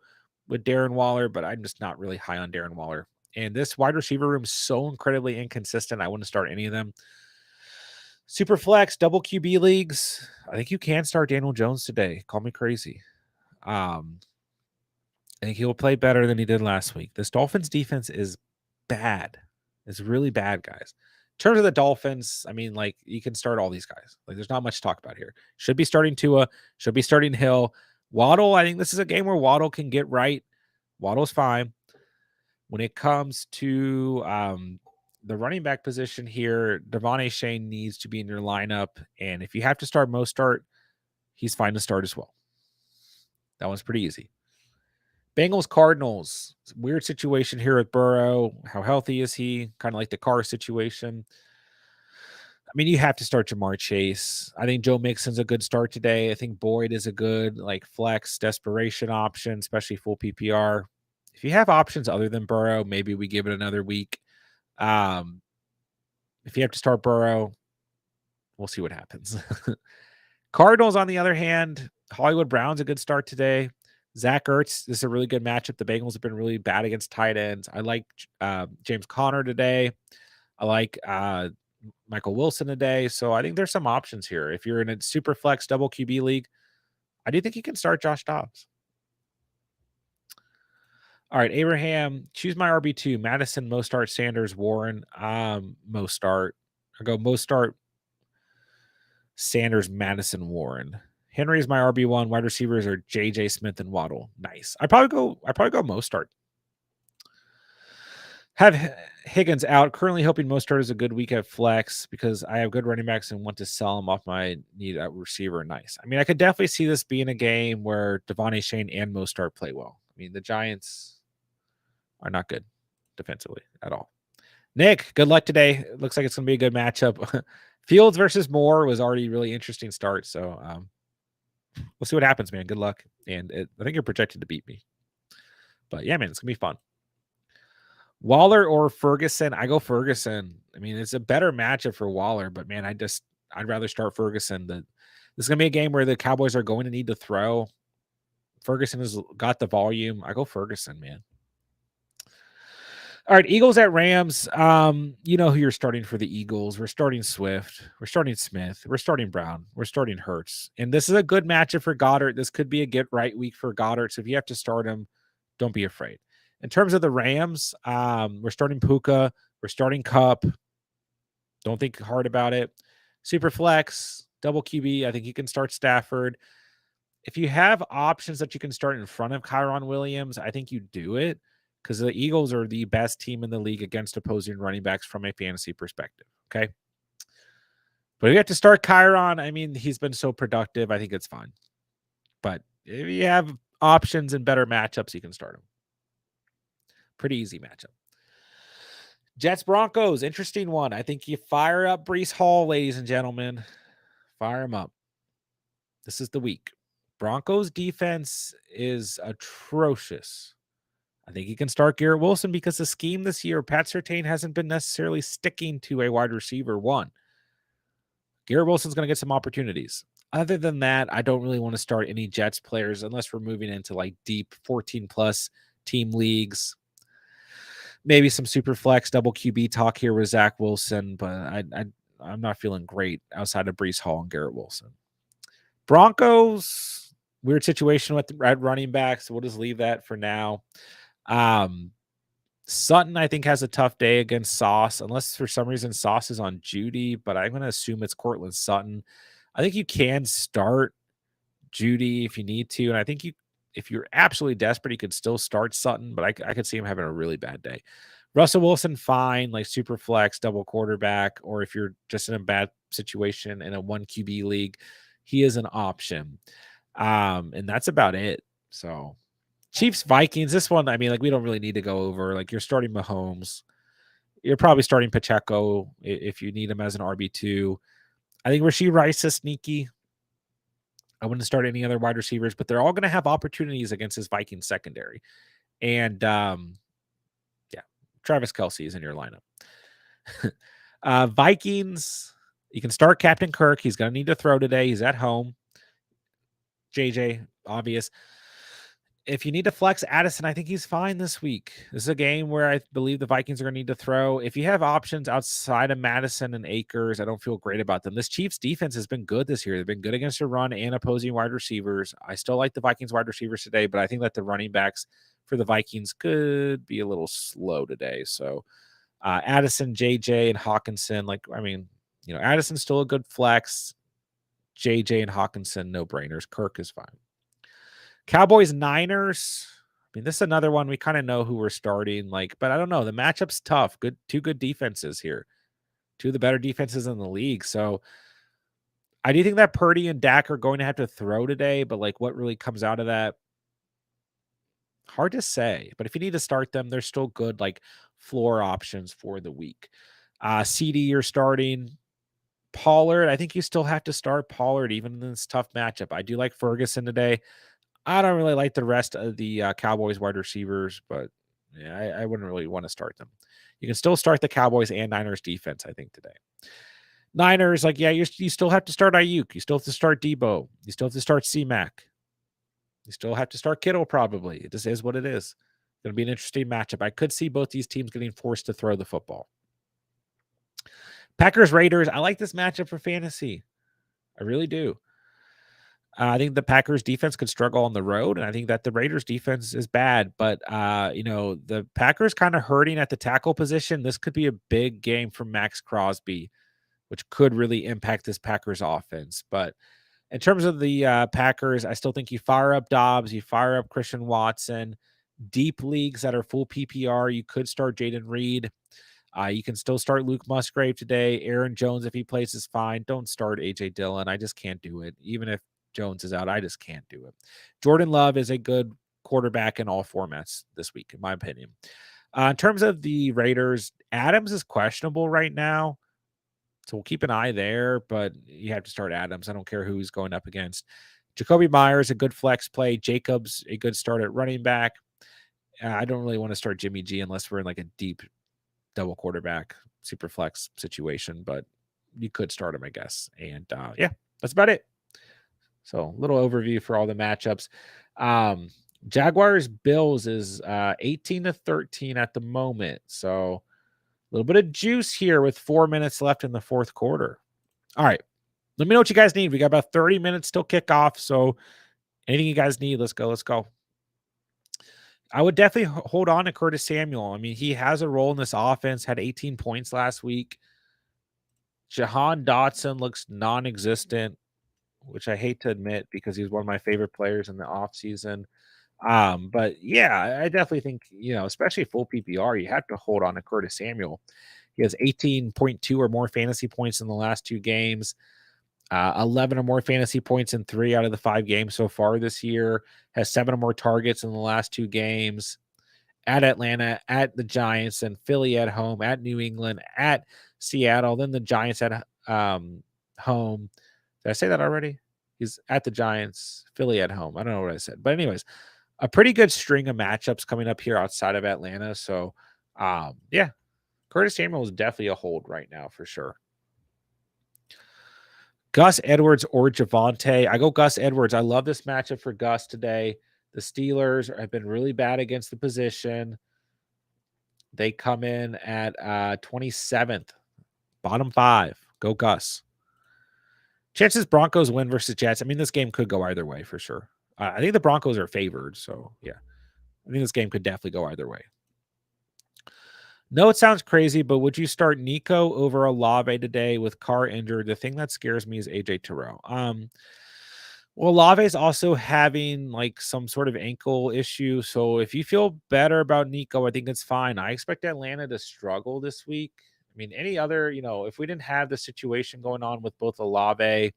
with Darren Waller, but I'm just not really high on Darren Waller. And this wide receiver room is so incredibly inconsistent. I wouldn't start any of them. Super flex, double QB leagues. I think you can start Daniel Jones today. Call me crazy. I think he will play better than he did last week. This Dolphins defense is bad. It's really bad, guys. In terms of the Dolphins, I mean, like, you can start all these guys. Like, there's not much to talk about here. Should be starting Tua. Should be starting Hill. Waddle, I think this is a game where Waddle can get right. Waddle's fine. When it comes to the running back position here, Devon Shane needs to be in your lineup. And if you have to start Mostert, he's fine to start as well. That one's pretty easy. Bengals Cardinals. Weird situation here with Burrow. How healthy is he? Kind of like the Carr situation. I mean, you have to start Jamar Chase. I think Joe Mixon's a good start today. I think Boyd is a good like flex desperation option, especially full PPR. If you have options other than Burrow, maybe we give it another week. If you have to start Burrow, we'll see what happens. Cardinals, on the other hand, Hollywood Brown's a good start today. Zach Ertz, this is a really good matchup. The Bengals have been really bad against tight ends. I like James Conner today. I like Michael Wilson today. So I think there's some options here. If you're in a super flex double QB league, I do think you can start Josh Dobbs. All right, Abraham, choose my RB2. Madison, Mostart, Sanders, Warren. Mostart. I go Mostart, Sanders, Madison, Warren. Henry is my RB1. Wide receivers are JJ Smith and Waddle. Nice. I probably go Mostart. Have Higgins out. Currently hoping Mostart is a good week at flex because I have good running backs and want to sell them off my need at receiver. Nice. I mean, I could definitely see this being a game where Devon Shane and Mostart play well. I mean, the Giants are not good defensively at all. Nick, good luck today. It looks like it's going to be a good matchup. Fields versus Moore was already a really interesting start. So we'll see what happens, man. Good luck. And I think you're projected to beat me. But yeah, man, it's going to be fun. Waller or Ferguson? I go Ferguson. I mean, it's a better matchup for Waller, but man, I'd rather start Ferguson. This is going to be a game where the Cowboys are going to need to throw. Ferguson has got the volume. I go Ferguson, man. All right, Eagles at Rams. You know who you're starting for the Eagles. We're starting Swift. We're starting Smith. We're starting Brown. We're starting Hurts. And this is a good matchup for Goddard. This could be a get right week for Goddard. So if you have to start him, don't be afraid. In terms of the Rams, we're starting Puka. We're starting Cup. Don't think hard about it. Super flex, double QB. I think you can start Stafford. If you have options that you can start in front of Kyron Williams, I think you do it because the Eagles are the best team in the league against opposing running backs from a fantasy perspective. Okay. But if you have to start Kyron, I mean, he's been so productive. I think it's fine. But if you have options and better matchups, you can start him. Pretty easy matchup. Jets Broncos, interesting one. I think you fire up Breece Hall, ladies and gentlemen. Fire him up. This is the week. Broncos defense is atrocious. I think you can start Garrett Wilson because the scheme this year, Pat Surtain hasn't been necessarily sticking to a wide receiver one. Garrett Wilson's going to get some opportunities. Other than that, I don't really want to start any Jets players unless we're moving into like deep 14+ team leagues. Maybe some super flex double QB talk here with Zach Wilson, but I'm not feeling great outside of Breece Hall and Garrett Wilson. Broncos, weird situation with the red running back, so we'll just leave that for now. Sutton, I think, has a tough day against Sauce, unless for some reason Sauce is on Judy, but I'm going to assume it's Cortland Sutton. I think you can start Judy if you need to, and I think if you're absolutely desperate, you could still start Sutton, but I could see him having a really bad day. Russell Wilson, fine, like super flex, double quarterback, or if you're just in a bad situation in a 1 QB league, he is an option. And that's about it. So Chiefs, Vikings, this one, I mean, like, we don't really need to go over. Like, you're starting Mahomes. You're probably starting Pacheco if you need him as an RB2. I think Rashee Rice is sneaky. I wouldn't start any other wide receivers, but they're all going to have opportunities against his Vikings secondary. And Travis Kelce is in your lineup. Vikings, you can start Captain Kirk. He's going to need to throw today. He's at home. JJ, obvious. If you need to flex Addison, I think he's fine this week. This is a game where I believe the Vikings are going to need to throw. If you have options outside of Madison and Akers, I don't feel great about them. This Chiefs defense has been good this year. They've been good against the run and opposing wide receivers. I still like the Vikings wide receivers today, but I think that the running backs for the Vikings could be a little slow today. So Addison, JJ, and Hawkinson, Addison's still a good flex. JJ and Hawkinson, no brainers. Kirk is fine. Cowboys, Niners. I mean, this is another one we kind of know who we're starting, but I don't know. The matchup's tough. Two good defenses here. Two of the better defenses in the league. So I do think that Purdy and Dak are going to have to throw today, but what really comes out of that? Hard to say. But if you need to start them, they're still good, floor options for the week. CD, you're starting. Pollard, I think you still have to start Pollard even in this tough matchup. I do like Ferguson today. I don't really like the rest of the Cowboys wide receivers, but yeah, I wouldn't really want to start them. You can still start the Cowboys and Niners defense, I think, today. Niners, you still have to start Ayuk. You still have to start Debo. You still have to start C-Mac. You still have to start Kittle, probably. It just is what it is. It's going to be an interesting matchup. I could see both these teams getting forced to throw the football. Packers, Raiders, I like this matchup for fantasy. I really do. I think the Packers defense could struggle on the road, and I think that the Raiders defense is bad. But, the Packers kind of hurting at the tackle position. This could be a big game for Max Crosby, which could really impact this Packers offense. But in terms of the Packers, I still think you fire up Dobbs, you fire up Christian Watson. Deep leagues that are full PPR, you could start Jaden Reed. You can still start Luke Musgrave today. Aaron Jones, if he plays, is fine. Don't start A.J. Dillon. I just can't do it. Even if Jones is out, I just can't do it. Jordan Love is a good quarterback in all formats this week, in my opinion. In terms of the Raiders, Adams is questionable right now, so we'll keep an eye there, but you have to start Adams. I don't care who he's going up against. Jacoby Myers, a good flex play. Jacobs, a good start at running back. I don't really want to start Jimmy G unless we're in a deep double quarterback super flex situation, but you could start him, I guess. And that's about it. So little overview for all the matchups. Jaguars Bills is 18-13 at the moment. So a little bit of juice here with 4 minutes left in the fourth quarter. All right. Let me know what you guys need. We got about 30 minutes till kickoff. So anything you guys need, let's go. I would definitely hold on to Curtis Samuel. I mean, he has a role in this offense, had 18 points last week. Jahan Dotson looks non-existent, which I hate to admit because he's one of my favorite players in the offseason. But yeah, I definitely think, especially full PPR, you have to hold on to Curtis Samuel. He has 18.2 or more fantasy points in the last 2 games. 11 or more fantasy points in 3 out of the 5 games so far this year, has 7 or more targets in the last 2 games, at Atlanta, at the Giants, and Philly at home, at New England, at Seattle, then the Giants at home. Did I say that already? He's at the Giants, Philly at home. I don't know what I said. But anyways, a pretty good string of matchups coming up here outside of Atlanta. So, Curtis Samuel is definitely a hold right now for sure. Gus Edwards or Javonte. I go Gus Edwards. I love this matchup for Gus today. The Steelers have been really bad against the position. They come in at 27th, bottom 5. Go Gus. Chances Broncos win versus Jets. I mean, this game could go either way for sure. I think the Broncos are favored. So, yeah. I think this game could definitely go either way. No, it sounds crazy, but would you start Nico over Olave today with Carr injured? The thing that scares me is AJ Terrell. Well, Olave is also having like some sort of ankle issue. So if you feel better about Nico, I think it's fine. I expect Atlanta to struggle this week. I mean, any other, if we didn't have the situation going on with both Olave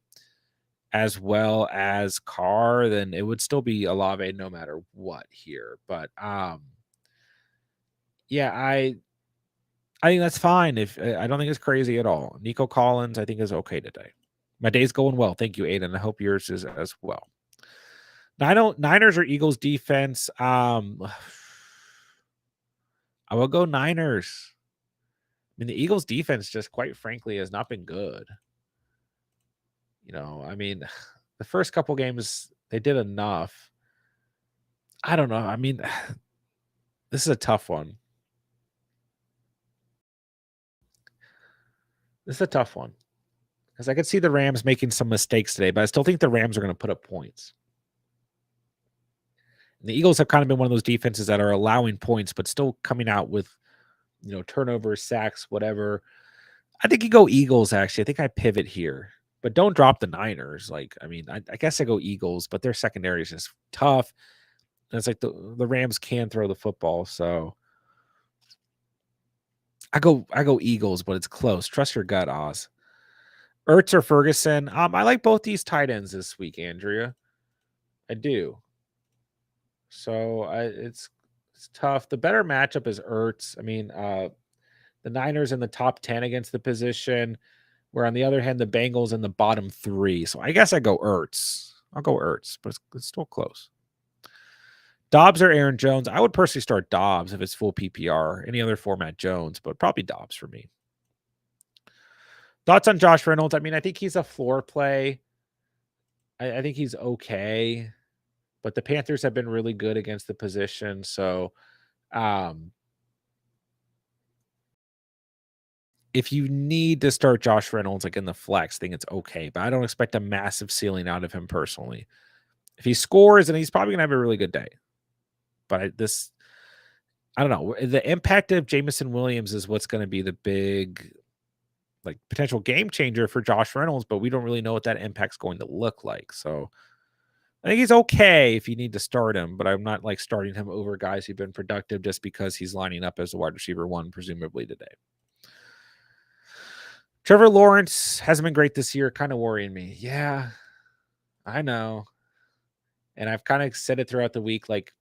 as well as Carr, then it would still be Olave no matter what here. But yeah, I think that's fine. If I don't think it's crazy at all. Nico Collins, I think, is okay today. My day's going well. Thank you, Aiden. I hope yours is as well. Niners or Eagles defense. I will go Niners. I mean, the Eagles defense just quite frankly has not been good. I mean, the first couple games they did enough. I don't know. I mean, this is a tough one. This is a tough one because I could see the Rams making some mistakes today, but I still think the Rams are going to put up points. And the Eagles have kind of been one of those defenses that are allowing points, but still coming out with, turnovers, sacks, whatever. I think you go Eagles, actually. I think I pivot here, but don't drop the Niners. I guess I go Eagles, but their secondary is just tough. And it's like the Rams can throw the football, so I go Eagles, but it's close. Trust your gut, Oz. Ertz or Ferguson. I like both these tight ends this week, Andrea. I do. So it's tough. The better matchup is Ertz. I mean, the Niners in the top 10 against the position, where on the other hand, the Bengals in the bottom 3. So I guess I go Ertz. I'll go Ertz, but it's still close. Dobbs or Aaron Jones? I would personally start Dobbs if it's full PPR. Any other format, Jones, but probably Dobbs for me. Thoughts on Josh Reynolds? I mean, I think he's a floor play. I think he's okay, but the Panthers have been really good against the position. So, if you need to start Josh Reynolds like in the flex, I think it's okay, but I don't expect a massive ceiling out of him personally. If he scores, then he's probably gonna have a really good day. But I don't know. The impact of Jameson Williams is what's going to be the big, like, potential game changer for Josh Reynolds, but we don't really know what that impact's going to look like. So I think he's okay if you need to start him, but I'm not like starting him over guys who've been productive just because he's lining up as a wide receiver 1, presumably today. Trevor Lawrence hasn't been great this year, kind of worrying me. Yeah, I know. And I've kind of said it throughout the week, like,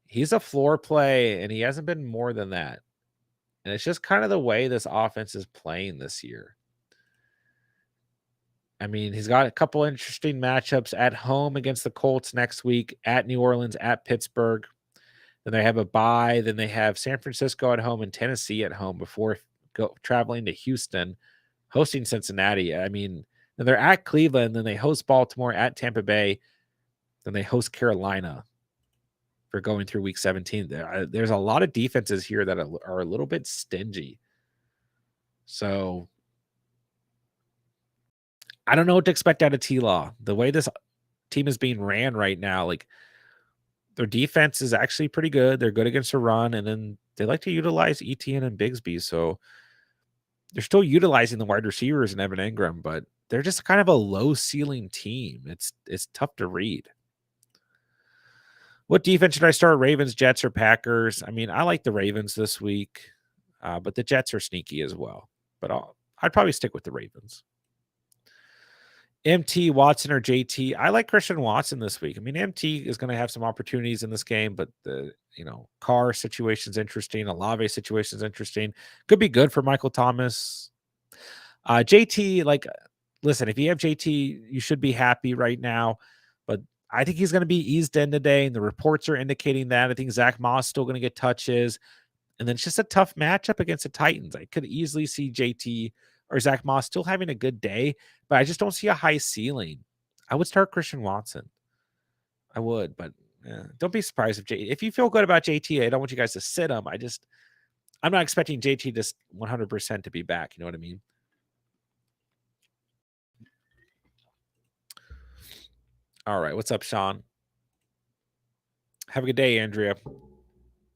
he's a floor play and he hasn't been more than that. And it's just kind of the way this offense is playing this year. I mean, he's got a couple interesting matchups at home against the Colts next week, at New Orleans, at Pittsburgh. Then they have a bye. Then they have San Francisco at home and Tennessee at home before traveling to Houston, hosting Cincinnati. I mean, then they're at Cleveland. Then they host Baltimore, at Tampa Bay. Then they host Carolina for going through week 17. There's a lot of defenses here that are a little bit stingy. So I don't know what to expect out of T-Law. The way this team is being ran right now, like, their defense is actually pretty good. They're good against the run, and then they like to utilize ETN and Bigsby. So they're still utilizing the wide receivers and Evan Ingram, but they're just kind of a low ceiling team. It's tough to read. What defense should I start? Ravens, Jets, or Packers? I mean, I like the Ravens this week, but the Jets are sneaky as well. But I'd probably stick with the Ravens. MT, Watson, or JT? I like Christian Watson this week. I mean, MT is going to have some opportunities in this game, but the Carr situation's interesting. Olave situation's interesting. Could be good for Michael Thomas. JT, like, listen, if you have JT, you should be happy right now. But I think he's going to be eased in today, and the reports are indicating that. I think Zach Moss is still going to get touches. And then it's just a tough matchup against the Titans. I could easily see JT or Zach Moss still having a good day, but I just don't see a high ceiling. I would start Christian Watson. I would, but don't be surprised if you feel good about JT. I don't want you guys to sit him. I'm not expecting JT just 100% to be back. You know what I mean? All right. What's up, Sean? Have a good day, Andrea.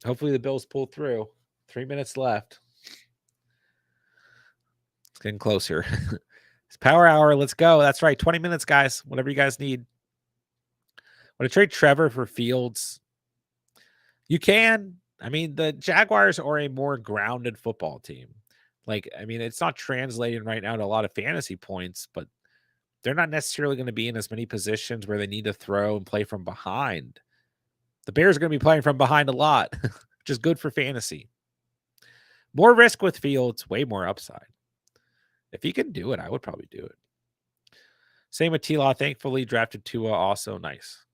Hopefully the Bills pull through. 3 minutes left. It's getting close here. It's power hour. Let's go. That's right. 20 minutes, guys. Whatever you guys need. Want to trade Trevor for Fields? You can. I mean, the Jaguars are a more grounded football team. Like, I mean, it's not translating right now to a lot of fantasy points, but they're not necessarily going to be in as many positions where they need to throw and play from behind. The Bears are going to be playing from behind a lot, which is good for fantasy. More risk with Fields, way more upside. If he can do it, I would probably do it. Same with T-Law. Thankfully, drafted Tua, also nice.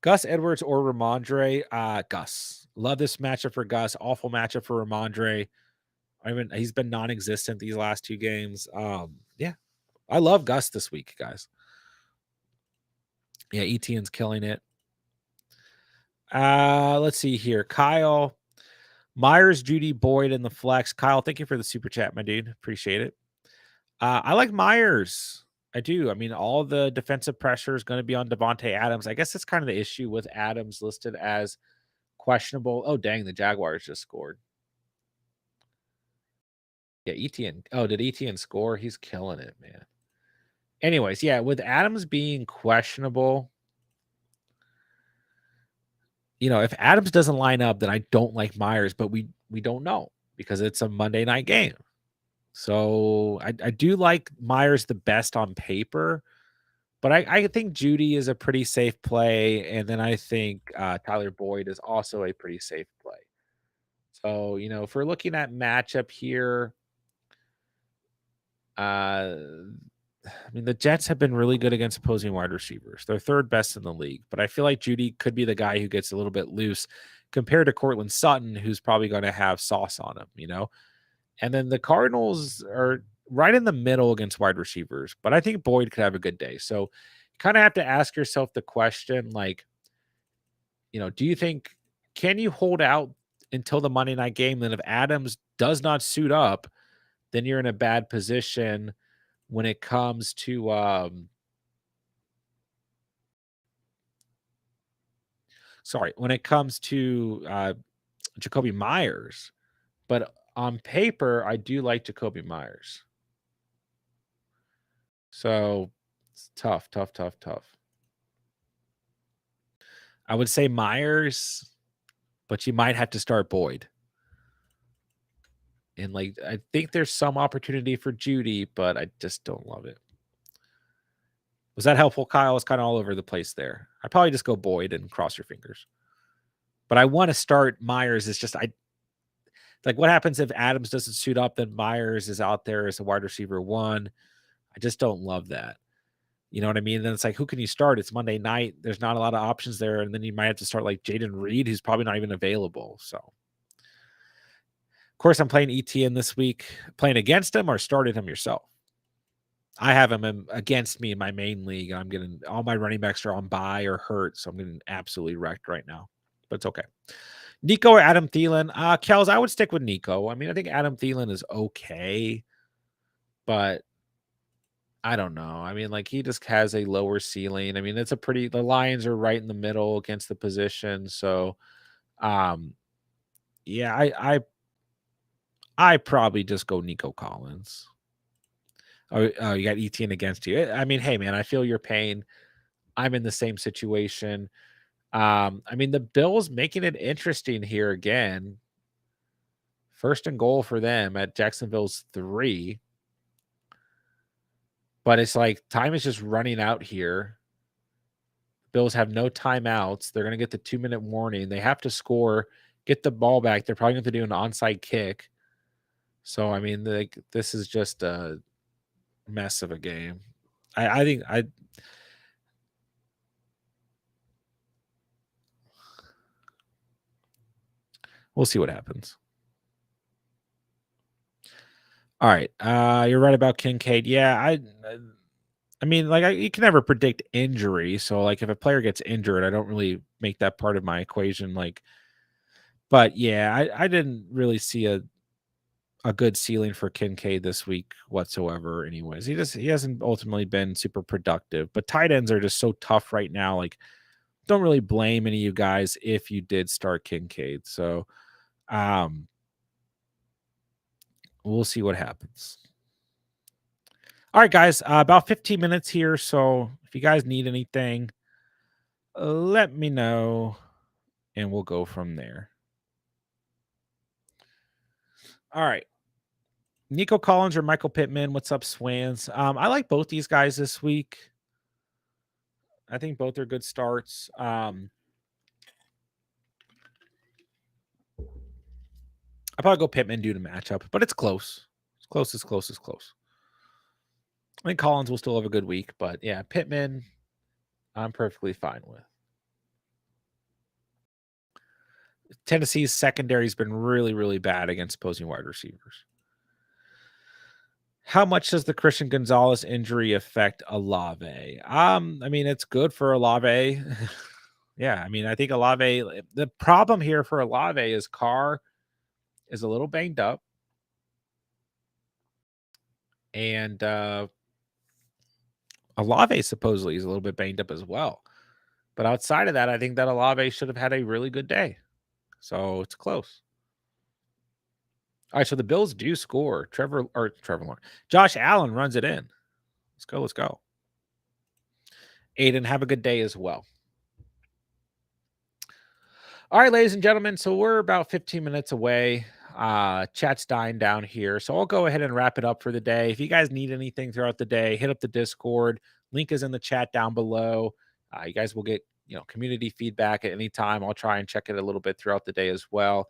Gus Edwards or Ramondre? Gus. Love this matchup for Gus. Awful matchup for Ramondre. He's been non-existent these last 2 games. Yeah. I love Gus this week, guys. Yeah, Etienne's killing it. Let's see here. Kyle. Myers, Judy, Boyd, and the flex. Kyle, thank you for the super chat, my dude. Appreciate it. I like Myers. I do. I mean, all the defensive pressure is going to be on Devontae Adams. I guess that's kind of the issue with Adams listed as questionable. Oh, dang, the Jaguars just scored. Yeah, Etienne. Oh, did Etienne score? He's killing it, man. Anyways, yeah, with Adams being questionable, if Adams doesn't line up, then I don't like Myers, but we don't know because it's a Monday night game. So I do like Myers the best on paper, but I think Judy is a pretty safe play. And then I think Tyler Boyd is also a pretty safe play. So, if we're looking at matchup here, I mean, the Jets have been really good against opposing wide receivers. They're 3rd best in the league, but I feel like Judy could be the guy who gets a little bit loose compared to Cortland Sutton, who's probably going to have sauce on him. And then the Cardinals are right in the middle against wide receivers, but I think Boyd could have a good day. So you kind of have to ask yourself the question, like, do you think, can you hold out until the Monday night game? Then if Adams does not suit up, then you're in a bad position when it comes to Jacoby Myers. But on paper, I do like Jacoby Myers. So it's tough. I would say Myers, but you might have to start Boyd. And I think there's some opportunity for Judy, but I just don't love it. Was that helpful, Kyle? It's kind of all over the place there. I'd probably just go Boyd and cross your fingers. But I want to start Myers. It's just what happens if Adams doesn't suit up, then Myers is out there as a wide receiver 1. I just don't love that. You know what I mean? Then it's like, who can you start? It's Monday night. There's not a lot of options there. And then you might have to start like Jaden Reed, who's probably not even available. So, of course, I'm playing ETN this week. Playing against him or started him yourself? I have him against me in my main league. I'm getting all my running backs are on bye or hurt. So I'm getting absolutely wrecked right now. But it's okay. Nico or Adam Thielen? Kels, I would stick with Nico. I mean, I think Adam Thielen is okay. But I don't know. I mean, he just has a lower ceiling. I mean, the Lions are right in the middle against the position. So, yeah, I probably just go Nico Collins. Oh, you got ETN against you. I mean, hey, man, I feel your pain. I'm in the same situation. I mean, the Bills making it interesting here again. 1st and goal for them at Jacksonville's 3. But it's like time is just running out here. Bills have no timeouts. They're going to get the 2-minute warning. They have to score, get the ball back. They're probably going to do an onside kick. So, I mean, this is just a mess of a game. I think we'll see what happens. All right. You're right about Kincaid. Yeah, I mean, you can never predict injury. So, if a player gets injured, I don't really make that part of my equation. But yeah, I didn't really see a good ceiling for Kincaid this week whatsoever. Anyways, he hasn't ultimately been super productive, but tight ends are just so tough right now. Like, don't really blame any of you guys if you did start Kincaid. So, we'll see what happens. All right, guys, about 15 minutes here. So if you guys need anything, let me know and we'll go from there. All right. Nico Collins or Michael Pittman. What's up, Swans? I like both these guys this week. I think both are good starts. I'll probably go Pittman due to matchup, but it's close. It's close. I think Collins will still have a good week, but yeah, Pittman, I'm perfectly fine with. Tennessee's secondary has been really, really bad against opposing wide receivers. How much does the Christian Gonzalez injury affect Olave? I mean, it's good for Olave. Yeah, I mean, I think Olave. The problem here for Olave is Carr is a little banged up, and Olave supposedly is a little bit banged up as well. But outside of that, I think that Olave should have had a really good day. So it's close. All right, so the Bills do score. Trevor Lawrence. Josh Allen runs it in. Let's go. Aiden, have a good day as well. All right, ladies and gentlemen, so we're about 15 minutes away. Chat's dying down here. So I'll go ahead and wrap it up for the day. If you guys need anything throughout the day, hit up the Discord. Link is in the chat down below. You guys will get, community feedback at any time. I'll try and check it a little bit throughout the day as well.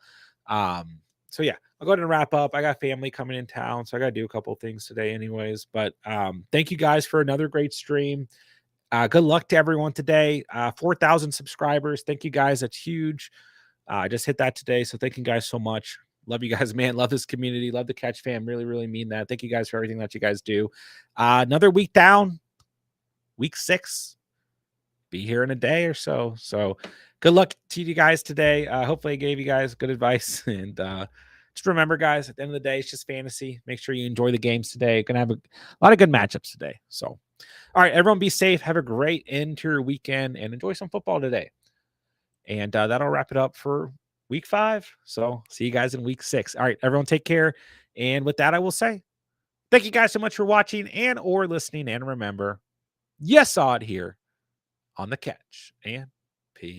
So yeah, I'll go ahead and wrap up. I got family coming in town, so I got to do a couple things today anyways. But thank you guys for another great stream. Good luck to everyone today. 4,000 subscribers. Thank you guys. That's huge. I just hit that today. So thank you guys so much. Love you guys, man. Love this community. Love the Catch fam. Really, really mean that. Thank you guys for everything that you guys do. Another week down. Week 6. Be here in a day or so. So good luck to you guys today. Hopefully I gave you guys good advice. And just remember, guys, at the end of the day, it's just fantasy. Make sure you enjoy the games today. Going to have a lot of good matchups today. So, all right, everyone be safe. Have a great end to your weekend and enjoy some football today. And that'll wrap it up for week 5. So see you guys in week 6. All right, everyone take care. And with that, I will say thank you guys so much for watching and or listening. And remember, you saw it here on the Catch. And peace.